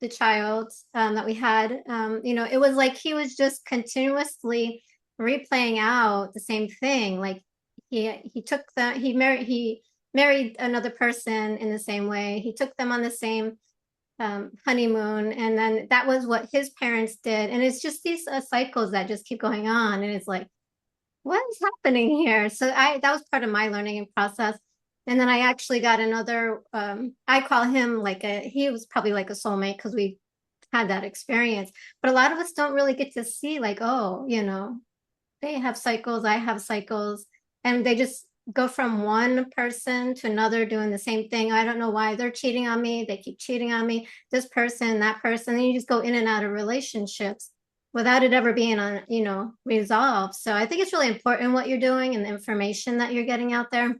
Speaker 2: the child that we had. It was like he was just continuously replaying out the same thing. Like he took the he married another person in the same way. He took them on the same honeymoon, and then that was what his parents did. And it's just these cycles that just keep going on, and it's like, what is happening here? So I that was part of my learning process. And then I actually got another, I call him like he was probably like a soulmate because we had that experience. But a lot of us don't really get to see like, oh, they have cycles, I have cycles, and they just go from one person to another doing the same thing. I don't know why they're cheating on me. They keep cheating on me. This person, that person, and you just go in and out of relationships without it ever being on, resolved. So I think it's really important what you're doing and the information that you're getting out there.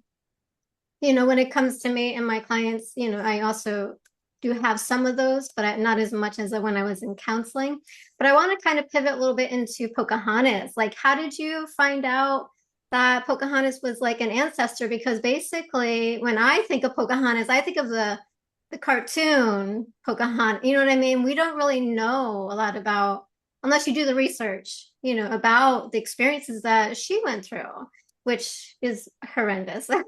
Speaker 2: When it comes to me and my clients, I also do have some of those, but not as much as when I was in counseling. But I want to kind of pivot a little bit into Pocahontas. Like, how did you find out that Pocahontas was like an ancestor? Because basically, when I think of Pocahontas, I think of the cartoon Pocahontas. You know what I mean? We don't really know a lot about, unless you do the research, about the experiences that she went through. which is horrendous. And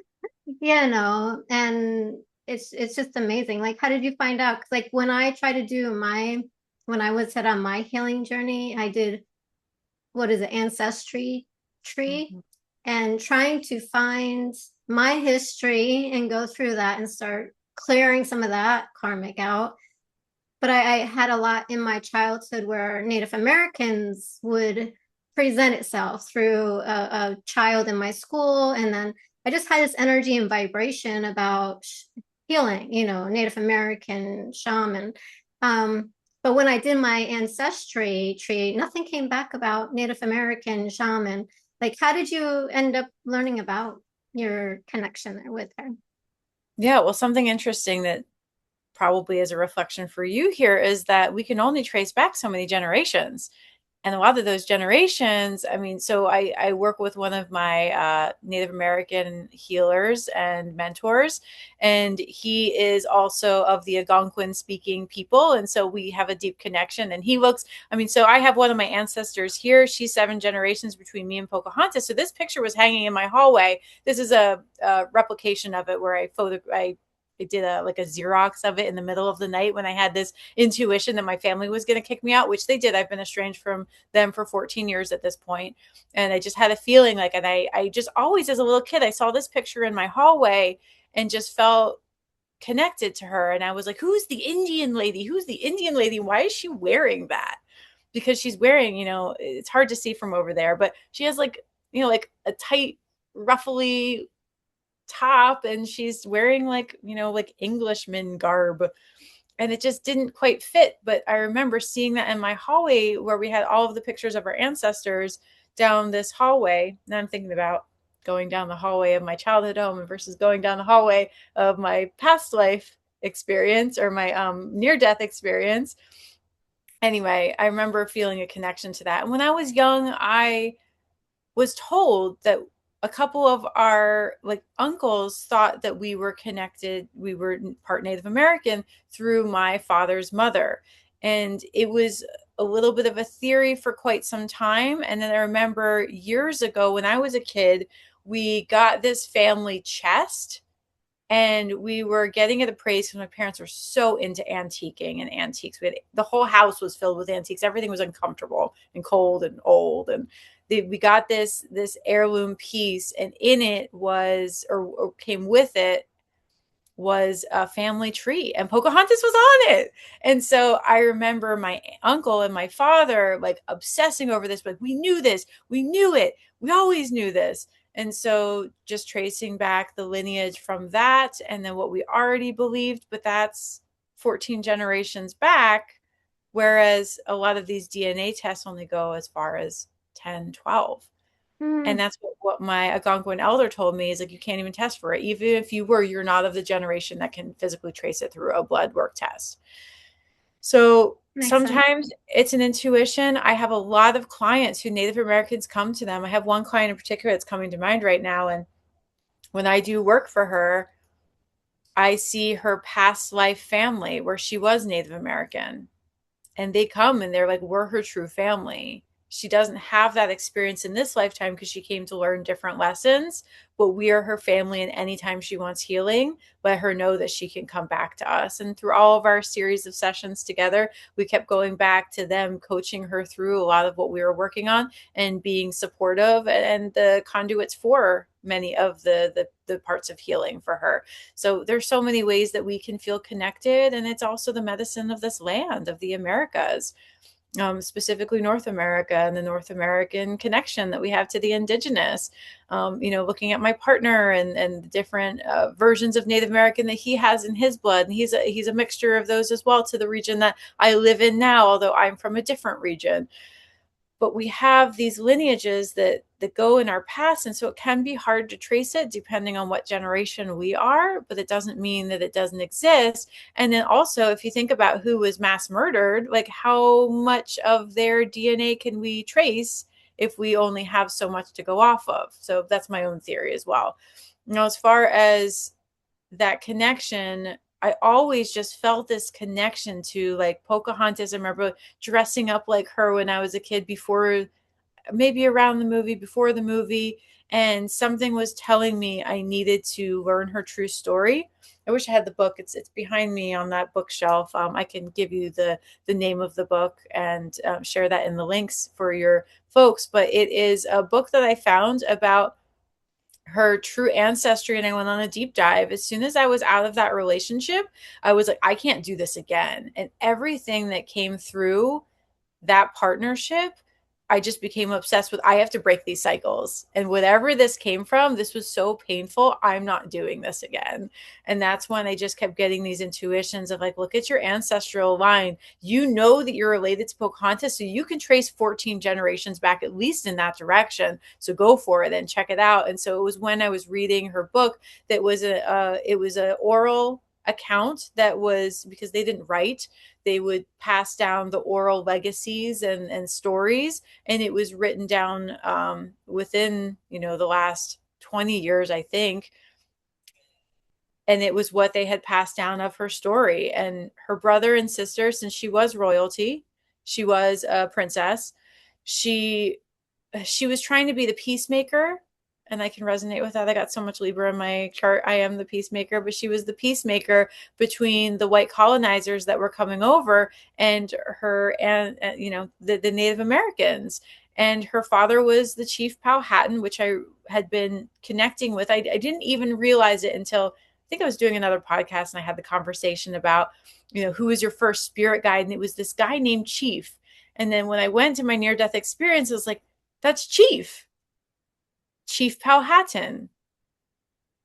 Speaker 2: it's just amazing. Like, how did you find out? 'Cause like when I try to do when I was set on my healing journey, I did what is it, ancestry tree,
Speaker 1: Mhm.
Speaker 2: and trying to find my history and go through that and start clearing some of that karmic out. But I had a lot in my childhood where Native Americans would present itself through a child in my school. And then I just had this energy and vibration about healing, Native American shaman. Um, but when I did my ancestry tree, nothing came back about Native American shaman. Like, how did you end up learning about your connection there with her?
Speaker 1: Yeah, well, something interesting that probably is a reflection for you here is that we can only trace back so many generations. And a lot of those generations, I mean, so I work with one of my Native American healers and mentors, and he is also of the Algonquin speaking people. And so we have a deep connection. And he looks, I mean, so I have one of my ancestors here. She's 7 generations between me and Pocahontas. So this picture was hanging in my hallway. This is a replication of it where I did a like a Xerox of it in the middle of the night when I had this intuition that my family was going to kick me out, which they did. I've been estranged from them for 14 years at this point. And I just had a feeling like, and I just always, as a little kid, I saw this picture in my hallway and just felt connected to her. And I was like, who's the Indian lady? Who's the Indian lady? Why is she wearing that? Because she's wearing, it's hard to see from over there, but she has like, like a tight, ruffly top and she's wearing like, like Englishman garb and it just didn't quite fit. But I remember seeing that in my hallway where we had all of the pictures of our ancestors down this hallway. Now I'm thinking about going down the hallway of my childhood home versus going down the hallway of my past life experience or my near death experience. Anyway, I remember feeling a connection to that. And when I was young, I was told that a couple of our like uncles thought that we were connected, we were part Native American through my father's mother. And it was a little bit of a theory for quite some time. And then I remember years ago when I was a kid, we got this family chest and we were getting it appraised because my parents were so into antiquing and antiques. The whole house was filled with antiques. Everything was uncomfortable and cold and old. And we got this heirloom piece, and in it was or came with it was a family tree and Pocahontas was on it. And so I remember my uncle and my father like obsessing over this, like, we knew this, we knew it, we always knew this. And so just tracing back the lineage from that and then what we already believed, but that's 14 generations back. Whereas a lot of these DNA tests only go as far as 10, 12. And
Speaker 2: Hmm,
Speaker 1: that's what my Algonquin elder told me is like, you can't even test for it. Even if you were, you're not of the generation that can physically trace it through a blood work test. So
Speaker 2: makes sense.
Speaker 1: sometimes it's an intuition. I have a lot of clients who Native Americans come to them. I have one client in particular that's coming to mind right now. And when I do work for her, I see her past life family where she was Native American and they come and they're like, we're her true family. She doesn't have that experience in this lifetime because she came to learn different lessons, but we are her family. And anytime she wants healing, let her know that she can come back to us. And through all of our series of sessions together, we kept going back to them, coaching her through a lot of what we were working on and being supportive and the conduits for many of the parts of healing for her. So there's so many ways that we can feel connected, and it's also the medicine of this land, of the Americas, specifically North America and the North American connection that we have to the indigenous. Looking at my partner and the different versions of Native American that he has in his blood, and he's a mixture of those as well to the region that I live in now, although I'm from a different region. But we have these lineages that go in our past, and so it can be hard to trace it depending on what generation we are, but it doesn't mean that it doesn't exist. And then also, if you think about who was mass murdered, like how much of their DNA can we trace if we only have so much to go off of? So that's my own theory as well. As far as that connection, I always just felt this connection to like Pocahontas. I remember dressing up like her when I was a kid before maybe around the movie, before the movie, and something was telling me I needed to learn her true story. I wish I had the book. It's behind me on that bookshelf. I can give you the name of the book and share that in the links for your folks. But it is a book that I found about her true ancestry, and I went on a deep dive. As soon as I was out of that relationship, I was like, I can't do this again. And everything that came through that partnership, I just became obsessed with, I have to break these cycles. And whatever this came from, this was so painful. I'm not doing this again. And that's when I just kept getting these intuitions of like, look at your ancestral line. You know that you're related to Pocahontas, so you can trace 14 generations back, at least in that direction. So go for it and check it out. And so it was when I was reading her book that was it was an oral account that was, because they didn't write, they would pass down the oral legacies and stories, and it was written down within the last 20 years, I think. And it was what they had passed down of her story. And her brother and sister, since she was royalty, she was a princess, she she was trying to be the peacemaker, and I can resonate with that. I got so much Libra in my chart. I am the peacemaker, but she was the peacemaker between the white colonizers that were coming over and her, and the Native Americans. And her father was the chief Powhatan, which I had been connecting with. I didn't even realize it until I think I was doing another podcast, and I had the conversation about, who was your first spirit guide, and it was this guy named Chief. And then when I went to my near death experience, I was like, that's Chief Powhatan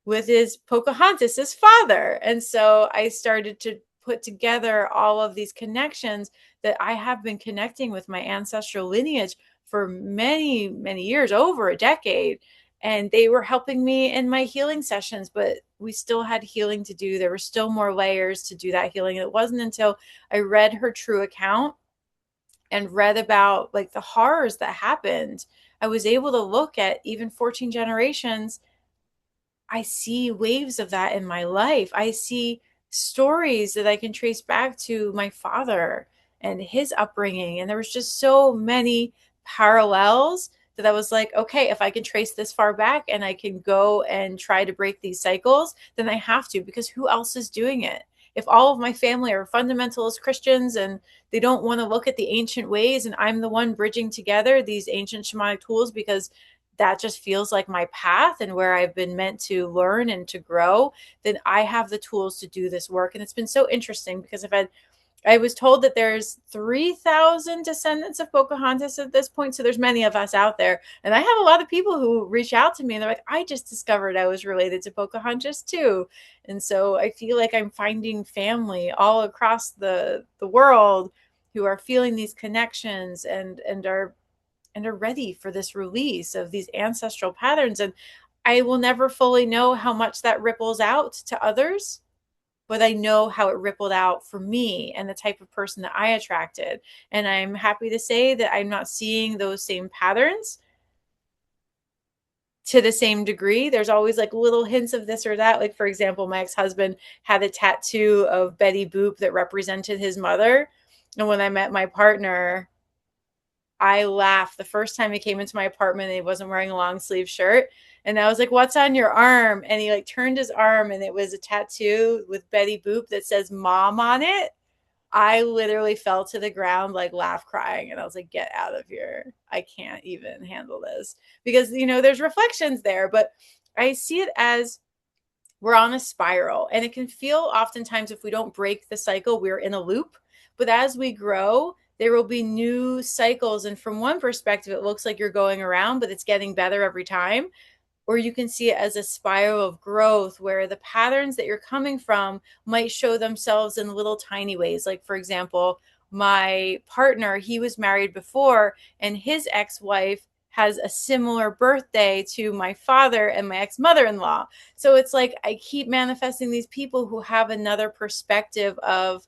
Speaker 1: with his Pocahontas, his father. And so I started to put together all of these connections that I have been connecting with my ancestral lineage for many, many years, over a decade. And they were helping me in my healing sessions, but we still had healing to do. There were still more layers to do that healing. And it wasn't until I read her true account and read about like the horrors that happened, I was able to look at even 14 generations. I see waves of that in my life. I see stories that I can trace back to my father and his upbringing. And there was just so many parallels that I was like, okay, if I can trace this far back and I can go and try to break these cycles, then I have to, because who else is doing it? If all of my family are fundamentalist Christians and they don't want to look at the ancient ways, and I'm the one bridging together these ancient shamanic tools because that just feels like my path and where I've been meant to learn and to grow, then I have the tools to do this work. And it's been so interesting because I was told that there's 3,000 descendants of Pocahontas at this point. So there's many of us out there. And I have a lot of people who reach out to me and they're like, I just discovered I was related to Pocahontas too. And so I feel like I'm finding family all across the world who are feeling these connections and are ready for this release of these ancestral patterns. And I will never fully know how much that ripples out to others, but I know how it rippled out for me and the type of person that I attracted. And I'm happy to say that I'm not seeing those same patterns to the same degree. There's always like little hints of this or that. Like, for example, my ex-husband had a tattoo of Betty Boop that represented his mother. And when I met my partner, I laughed the first time he came into my apartment and he wasn't wearing a long sleeve shirt. And I was like, what's on your arm? And he like turned his arm and it was a tattoo with Betty Boop that says mom on it. I literally fell to the ground, like laugh crying. And I was like, get out of here. I can't even handle this because, there's reflections there, but I see it as we're on a spiral, and it can feel oftentimes, if we don't break the cycle, we're in a loop. But as we grow, there will be new cycles. And from one perspective, it looks like you're going around, but it's getting better every time. Or you can see it as a spiral of growth where the patterns that you're coming from might show themselves in little tiny ways. Like, for example, my partner, he was married before, and his ex-wife has a similar birthday to my father and my ex-mother-in-law. So it's like I keep manifesting these people who have another perspective of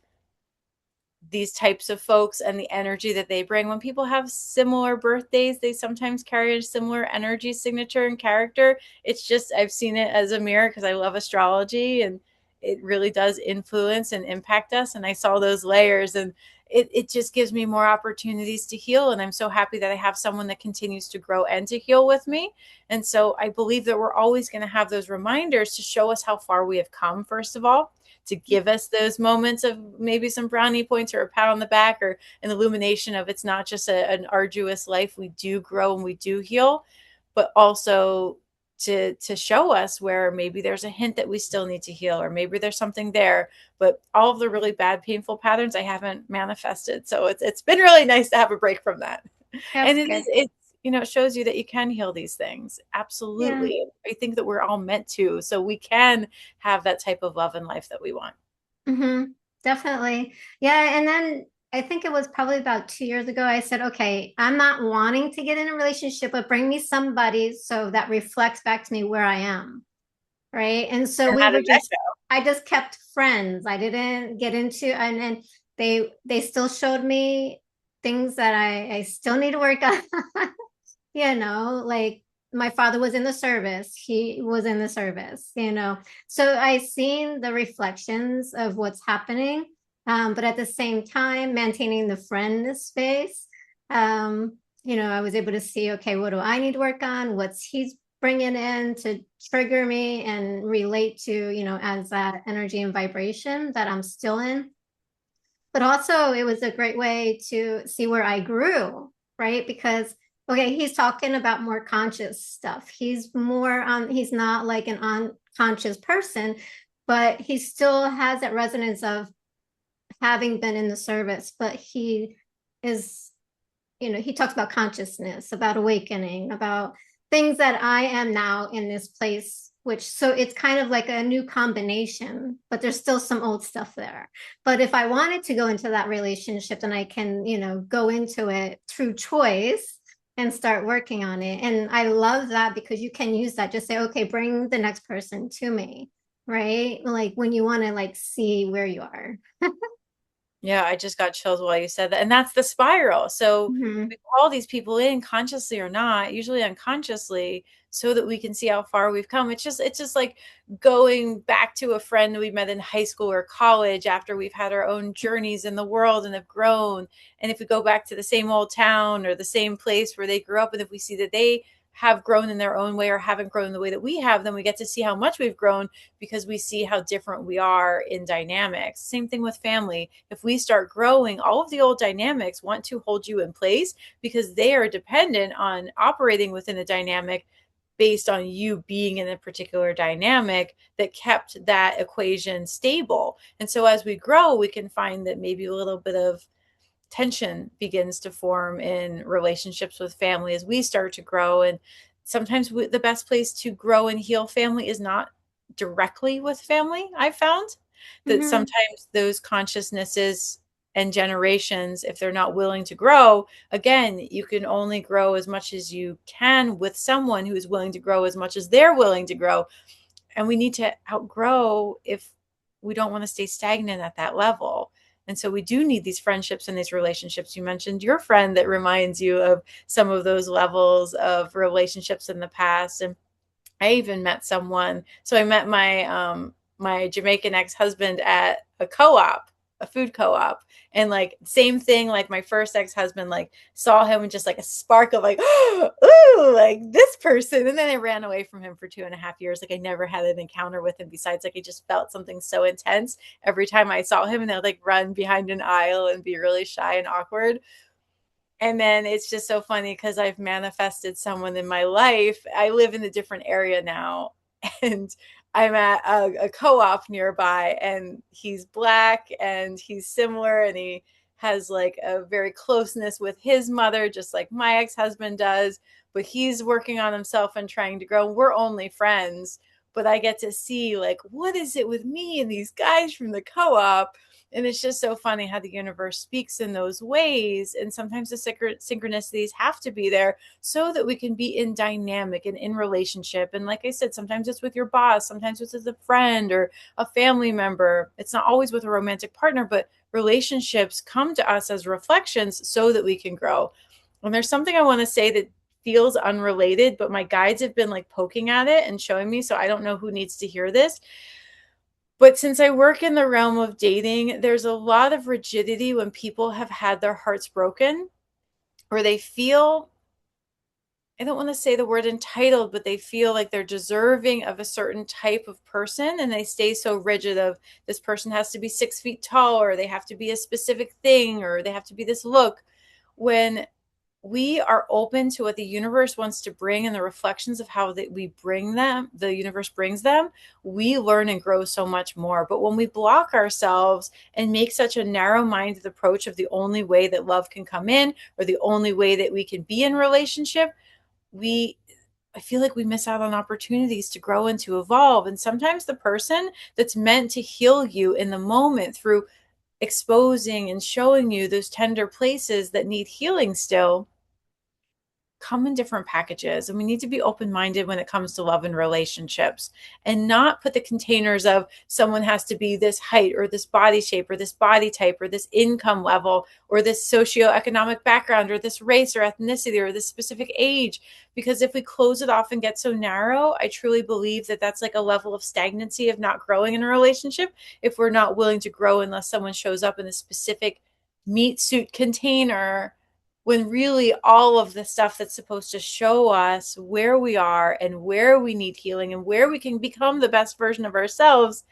Speaker 1: these types of folks and the energy that they bring. When people have similar birthdays, they sometimes carry a similar energy signature and character. It's just, I've seen it as a mirror because I love astrology, and it really does influence and impact us. And I saw those layers, and it just gives me more opportunities to heal. And I'm so happy that I have someone that continues to grow and to heal with me. And so I believe that we're always going to have those reminders to show us how far we have come, first of all, to give us those moments of maybe some brownie points or a pat on the back or an illumination of it's not just an arduous life. We do grow and we do heal, but also to show us where maybe there's a hint that we still need to heal, or maybe there's something there. But all of the really bad, painful patterns I haven't manifested. So it's been really nice to have a break from that. And
Speaker 2: That's good.
Speaker 1: it's it shows you that you can heal these things.
Speaker 2: Yeah.
Speaker 1: Absolutely. I think that we're all meant to. So we can have that type of love in life that we want.
Speaker 2: Definitely. Yeah. And then I think it was probably about 2 years ago, I said, okay, I'm not wanting to get in a relationship, but bring me somebody so that reflects back to me where I am. Right. And so
Speaker 1: And
Speaker 2: we
Speaker 1: how
Speaker 2: were
Speaker 1: did that
Speaker 2: just, I just kept friends. I didn't get into, and then they still showed me things that I still need to work on. Like my father was in the service, he was in the service. So I seen the reflections of what's happening, but at the same time maintaining the friend space. I was able to see, okay, what do I need to work on, what's he's bringing in to trigger me and relate to, as that energy and vibration that I'm still in. But also, it was a great way to see where I grew, right? Because, okay, he's talking about more conscious stuff. He's not like an unconscious person, but he still has that resonance of having been in the service. But is, he talks about consciousness, about awakening, about things that I am now in this place, so it's kind of like a new combination, but there's still some old stuff there. But if I wanted to go into that relationship, then I can, go into it through choice and start working on it. And I love that because you can use that. Just say, okay, bring the next person to me, right? Like when you want to like see where you are.
Speaker 1: Yeah, I just got chills while you said that. And that's the spiral. So
Speaker 2: Mm-hmm.
Speaker 1: we call these people in consciously or not, usually unconsciously, so that we can see how far we've come. It's just like going back to a friend we met in high school or college after we've had our own journeys in the world and have grown. And if we go back to the same old town or the same place where they grew up, and if we see that they have grown in their own way or haven't grown the way that we have, then we get to see how much we've grown because we see how different we are in dynamics. Same thing with family. If we start growing, all of the old dynamics want to hold you in place because they are dependent on operating within a dynamic based on you being in a particular dynamic that kept that equation stable. And so as we grow, we can find that maybe a little bit of tension begins to form in relationships with family as we start to grow. And sometimes the best place to grow and heal family is not directly with family. I've found that
Speaker 2: Mm-hmm.
Speaker 1: sometimes those consciousnesses and generations, if they're not willing to grow, again, you can only grow as much as you can with someone who is willing to grow as much as they're willing to grow. And we need to outgrow if we don't want to stay stagnant at that level. And so we do need these friendships and these relationships. You mentioned your friend that reminds you of some of those levels of relationships in the past. And I even met someone. So I met my Jamaican ex-husband at a co-op, a food co-op. And like same thing, like my first ex-husband, like saw him and just like a spark of like, ooh, like this person. And then I ran away from him for 2.5 years. Like I never had an encounter with him besides like I just felt something so intense every time I saw him, and I would like run behind an aisle and be really shy and awkward. And then it's just so funny because I've manifested someone in my life. I live in a different area now, and I'm at a co-op nearby, and he's black and he's similar, and he has like a very closeness with his mother, just like my ex-husband does. But he's working on himself and trying to grow. We're only friends, but I get to see like what is it with me and these guys from the co-op. And it's just so funny how the universe speaks in those ways. And sometimes the synchronicities have to be there so that we can be in dynamic and in relationship. And like I said, sometimes it's with your boss, sometimes it's with a friend or a family member. It's not always with a romantic partner, but relationships come to us as reflections so that we can grow. And there's something I want to say that feels unrelated, but my guides have been like poking at it and showing me. So I don't know who needs to hear this. But since I work in the realm of dating, there's a lot of rigidity when people have had their hearts broken or they feel, I don't want to say the word entitled, but they feel like they're deserving of a certain type of person, and they stay so rigid of this person has to be 6 feet tall, or they have to be a specific thing, or they have to be this look. When we are open to what the universe wants to bring and the reflections of how that we bring them, the universe brings them, we learn and grow so much more. But when we block ourselves and make such a narrow-minded approach of the only way that love can come in or the only way that we can be in relationship, we I feel like we miss out on opportunities to grow and to evolve. And sometimes the person that's meant to heal you in the moment through exposing and showing you those tender places that need healing still come in different packages, and we need to be open-minded when it comes to love and relationships and not put the containers of someone has to be this height or this body shape or this body type or this income level or this socioeconomic background or this race or ethnicity or this specific age, because if we close it off and get so narrow, I truly believe that that's like a level of stagnancy of not growing in a relationship if we're not willing to grow unless someone shows up in a specific meat suit container, when really all of the stuff that's supposed to show us where we are and where we need healing and where we can become the best version of ourselves,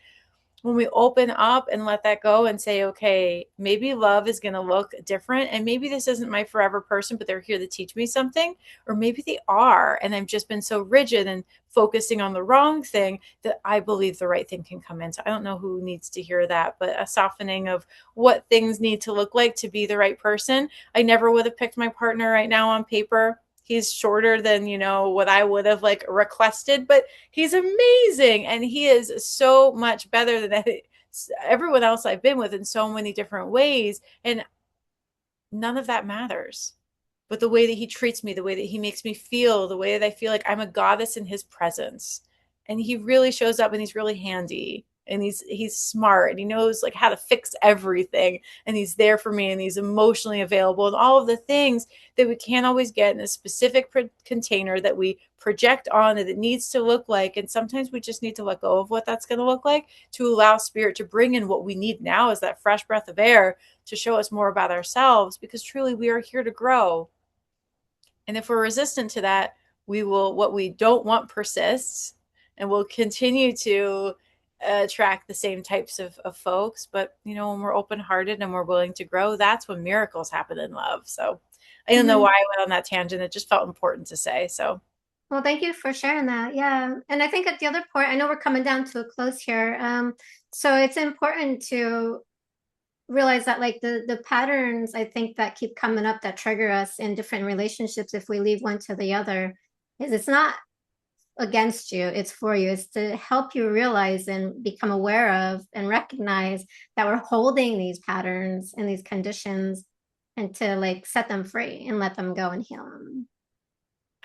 Speaker 1: when we open up and let that go and say, okay, maybe love is going to look different. And maybe this isn't my forever person, but they're here to teach me something. Or maybe they are. And I've just been so rigid and focusing on the wrong thing that I believe the right thing can come in. So I don't know who needs to hear that, but a softening of what things need to look like to be the right person. I never would have picked my partner right now on paper. He's shorter than, what I would have like requested, but he's amazing. And he is so much better than everyone else I've been with in so many different ways. And none of that matters. But the way that he treats me, the way that he makes me feel, the way that I feel like I'm a goddess in his presence. And he really shows up and he's really handy and he's smart and he knows like how to fix everything, and he's there for me and he's emotionally available and all of the things that we can't always get in a specific container that we project on that it needs to look like. And sometimes we just need to let go of what that's going to look like to allow spirit to bring in what we need now as that fresh breath of air to show us more about ourselves, because truly we are here to grow. And if we're resistant to that, what we don't want persists, and we'll continue to attract the same types of folks. But, when we're open hearted and we're willing to grow, that's when miracles happen in love. So I don't know
Speaker 2: Mhm.
Speaker 1: why I went on that tangent. It just felt important to say. So,
Speaker 2: Well, thank you for sharing that. Yeah. And I think at the other point, I know we're coming down to a close here. So it's important to realize that like the patterns I think that keep coming up that trigger us in different relationships if we leave one to the other is it's not against you, it's for you. It's to help you realize and become aware of and recognize that we're holding these patterns and these conditions and to like set them free and let them go and heal them.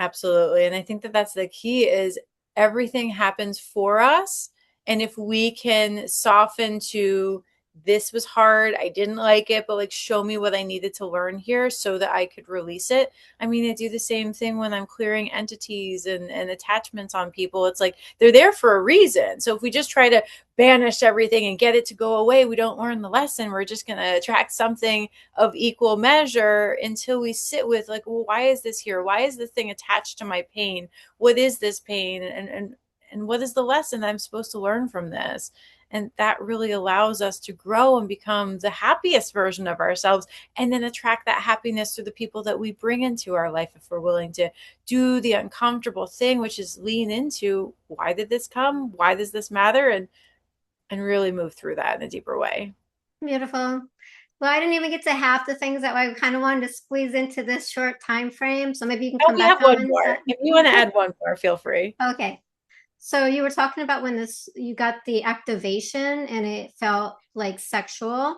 Speaker 1: absolutely. And I think that that's the key is everything happens for us. And if we can soften to this was hard, I didn't like it, but like show me what I needed to learn here so that I could release it. I mean, I do the same thing when I'm clearing entities and attachments on people. It's like they're there for a reason. So if we just try to banish everything and get it to go away, we don't learn the lesson. We're just going to attract something of equal measure until we sit with like, well, why is this here? Why is this thing attached to my pain? What is this pain? And what is the lesson that I'm supposed to learn from this? And that really allows us to grow and become the happiest version of ourselves, and then attract that happiness through the people that we bring into our life if we're willing to do the uncomfortable thing, which is lean into why did this come? Why does this matter? And really move through that in a deeper way.
Speaker 2: Beautiful. Well, I didn't even get to half the things that I kind of wanted to squeeze into this short time frame. So maybe you can
Speaker 1: Oh,
Speaker 2: come
Speaker 1: we
Speaker 2: back
Speaker 1: have one
Speaker 2: on.
Speaker 1: more. If you want to add one more, feel free.
Speaker 2: Okay. So you were talking about when you got the activation and it felt like sexual.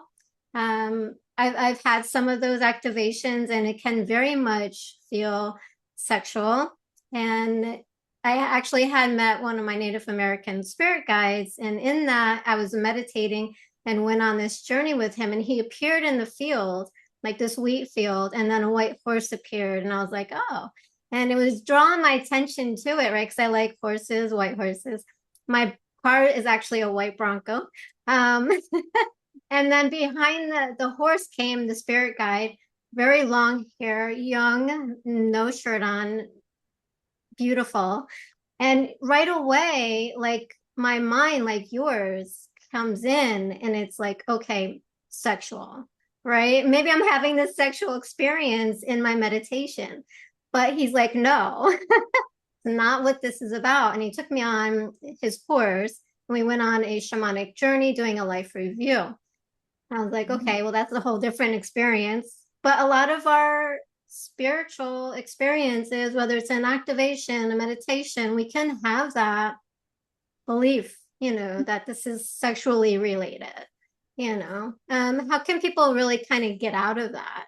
Speaker 2: I've had some of those activations and it can very much feel sexual. And I actually had met one of my Native American spirit guides, and in that I was meditating and went on this journey with him, and he appeared in the field, like this wheat field, and then a white horse appeared, and I was like, oh, and it was drawing my attention to it, right? Because I like horses, white horses. My car is actually a white Bronco. Um, and then behind the horse came the spirit guide, very long hair, young, no shirt on, beautiful. And right away, like my mind, like yours, comes in and it's like, okay, sexual, right? Maybe I'm having this sexual experience in my meditation. But he's like, no, it's not what this is about. And he took me on his course and we went on a shamanic journey doing a life review. I was like,
Speaker 1: Mm.
Speaker 2: okay, well, that's a whole different experience. But a lot of our spiritual experiences, whether it's an activation, a meditation, we can have that belief, that this is sexually related. How can people really kind of get out of that?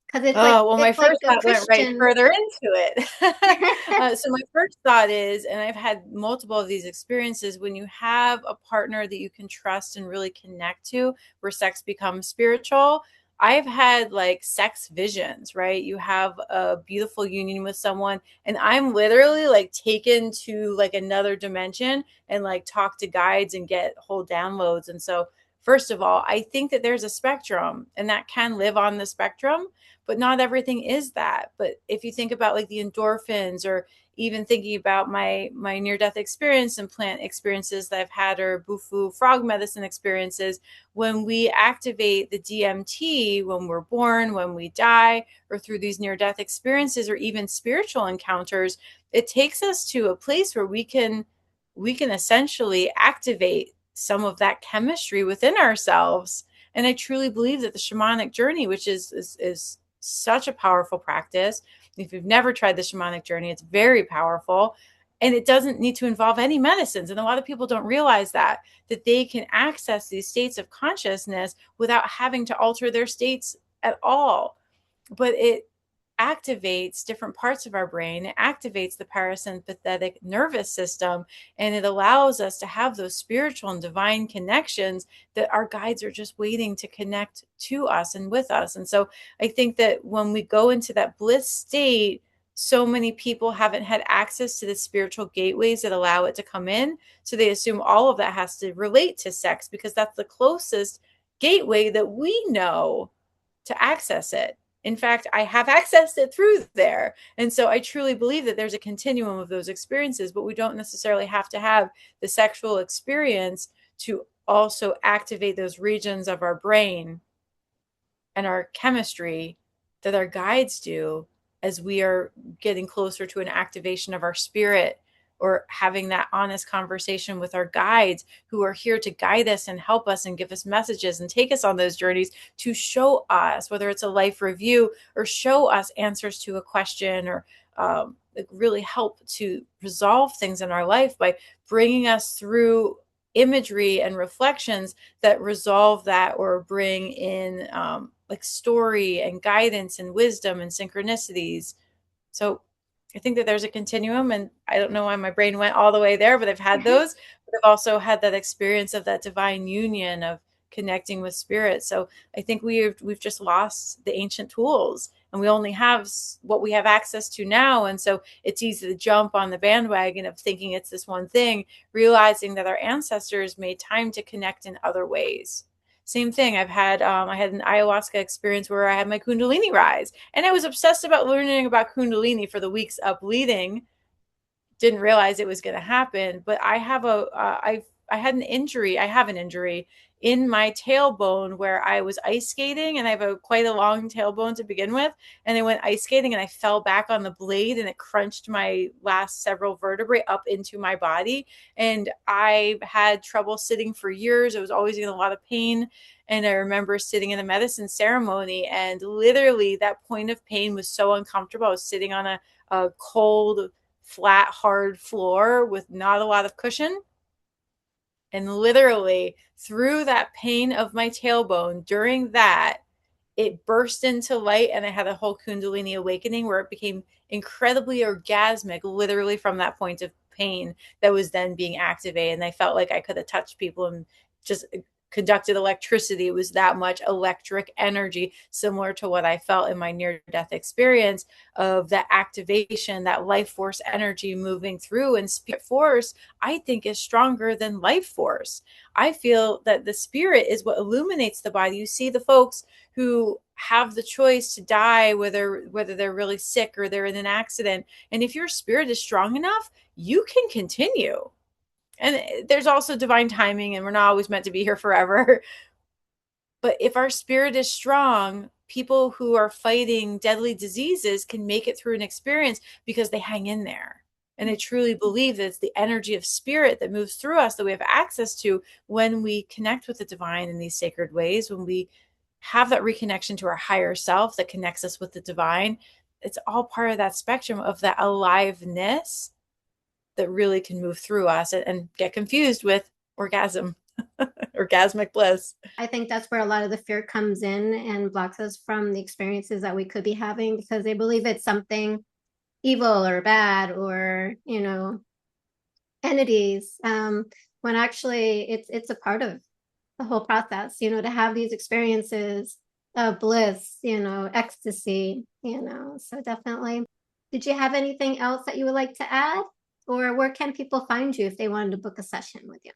Speaker 2: Because it's like
Speaker 1: Oh, well, my
Speaker 2: it's like
Speaker 1: first
Speaker 2: a
Speaker 1: thought went right
Speaker 2: Christian.
Speaker 1: further into it. So my first thought is, and I've had multiple of these experiences, when you have a partner that you can trust and really connect to, where sex becomes spiritual. I've had like sex visions, right? You have a beautiful union with someone, and I'm literally like taken to like another dimension and like talk to guides and get whole downloads. And so, first of all, I think that there's a spectrum, and that can live on the spectrum, but not everything is that. But if you think about like the endorphins, or even thinking about my near death experience and plant experiences that I've had, or bufu frog medicine experiences, when we activate the DMT when we're born, when we die, or through these near death experiences, or even spiritual encounters, it takes us to a place where we can essentially activate some of that chemistry within ourselves. And I truly believe that the shamanic journey, which is such a powerful practice. If you've never tried the shamanic journey, it's very powerful. And it doesn't need to involve any medicines. And a lot of people don't realize that they can access these states of consciousness without having to alter their states at all. But it activates different parts of our brain. It activates the parasympathetic nervous system, and it allows us to have those spiritual and divine connections that our guides are just waiting to connect to us and with us. And so I think that when we go into that bliss state, so many people haven't had access to the spiritual gateways that allow it to come in. So they assume all of that has to relate to sex because that's the closest gateway that we know to access it. In fact, I have accessed it through there. And so I truly believe that there's a continuum of those experiences, but we don't necessarily have to have the sexual experience to also activate those regions of our brain and our chemistry that our guides do as we are getting closer to an activation of our spirit, or having that honest conversation with our guides who are here to guide us and help us and give us messages and take us on those journeys to show us, whether it's a life review or show us answers to a question, or like really help to resolve things in our life by bringing us through imagery and reflections that resolve that, or bring in like story and guidance and wisdom and synchronicities. So I think that there's a continuum, and I don't know why my brain went all the way there, but I've had those. But I've also had that experience of that divine union of connecting with spirit. So I think we've just lost the ancient tools, and we only have what we have access to now. And so it's easy to jump on the bandwagon of thinking it's this one thing, realizing that our ancestors made time to connect in other ways. Same thing. I had an ayahuasca experience where I had my kundalini rise, and I was obsessed about learning about kundalini for the weeks up leading. Didn't realize it was going to happen, but I had an injury. I have an injury in my tailbone where I was ice skating, and I have quite a long tailbone to begin with. And I went ice skating, and I fell back on the blade, and it crunched my last several vertebrae up into my body. And I had trouble sitting for years. I was always in a lot of pain. And I remember sitting in a medicine ceremony, and literally that point of pain was so uncomfortable. I was sitting on a cold, flat, hard floor with not a lot of cushion. And literally, through that pain of my tailbone, during that, it burst into light, and I had a whole Kundalini awakening where it became incredibly orgasmic, literally from that point of pain that was then being activated. And I felt like I could have touched people and just conducted electricity. It was that much electric energy, similar to what I felt in my near death experience, of that activation, that life force energy moving through. And spirit force, I think, is stronger than life force. I feel that the spirit is what illuminates the body. You see the folks who have the choice to die, whether they're really sick or they're in an accident. And if your spirit is strong enough, you can continue. And there's also divine timing, and we're not always meant to be here forever. But if our spirit is strong, people who are fighting deadly diseases can make it through an experience because they hang in there. And I truly believe that it's the energy of spirit that moves through us that we have access to when we connect with the divine in these sacred ways, when we have that reconnection to our higher self that connects us with the divine. It's all part of that spectrum of that aliveness that really can move through us and get confused with orgasm, orgasmic bliss.
Speaker 2: I think that's where a lot of the fear comes in and blocks us from the experiences that we could be having because they believe it's something evil or bad or, entities, when actually it's a part of the whole process, to have these experiences of bliss, ecstasy, so definitely. Did you have anything else that you would like to add? Or where can people find you if they wanted to book a session with you?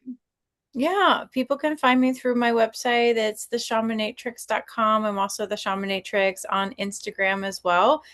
Speaker 1: Yeah, people can find me through my website. It's theshamanatrix.com. I'm also the Shamanatrix on Instagram as well.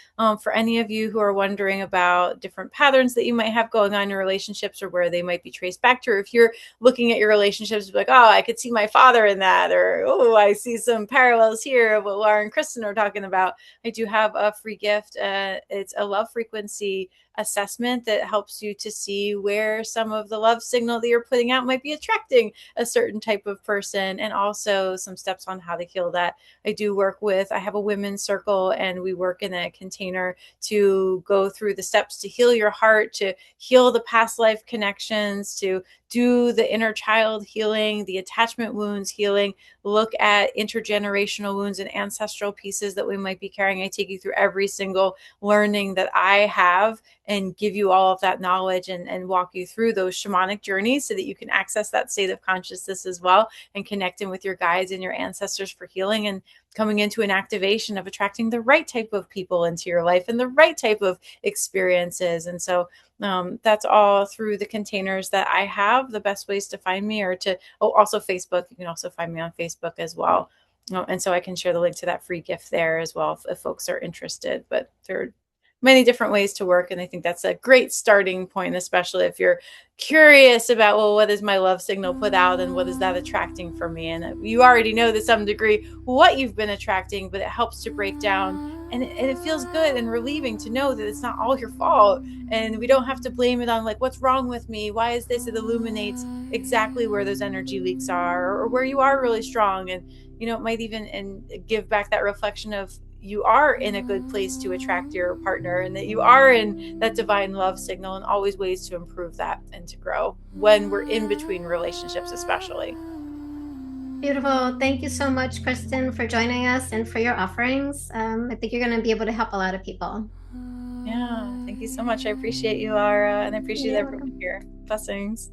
Speaker 1: For any of you who are wondering about different patterns that you might have going on in your relationships or where they might be traced back to, or if you're looking at your relationships like, oh, I could see my father in that, or oh, I see some parallels here of what Laura and Kristen are talking about, I do have a free gift. It's a love frequency assessment that helps you to see where some of the love signal that you're putting out might be attracting a certain type of person, and also some steps on how to heal that. I have a women's circle, and we work in a container to go through the steps to heal your heart, to heal the past life connections, to do the inner child healing, the attachment wounds healing, look at intergenerational wounds and ancestral pieces that we might be carrying. I take you through every single learning that I have and give you all of that knowledge and walk you through those shamanic journeys so that you can access that state of consciousness as well and connect in with your guides and your ancestors for healing and coming into an activation of attracting the right type of people into your life and the right type of experiences. And so that's all through the containers that I have. The best ways to find me are also Facebook. You can also find me on Facebook as well. And so I can share the link to that free gift there as well if folks are interested. But there are many different ways to work. And I think that's a great starting point, especially if you're curious about, well, what does my love signal put out and what is that attracting for me? And you already know to some degree what you've been attracting, but it helps to break down. And it feels good and relieving to know that it's not all your fault. And we don't have to blame it on like, what's wrong with me? Why is this? It illuminates exactly where those energy leaks are or where you are really strong. And, it might even and give back that reflection of you are in a good place to attract your partner and that you are in that divine love signal, and always ways to improve that and to grow when we're in between relationships, especially.
Speaker 2: Beautiful. Thank you so much, Kristen, for joining us and for your offerings. I think you're going to be able to help a lot of people.
Speaker 1: Yeah, thank you so much. I appreciate you, Laura, and I appreciate
Speaker 2: You're
Speaker 1: everyone
Speaker 2: welcome.
Speaker 1: here. Blessings.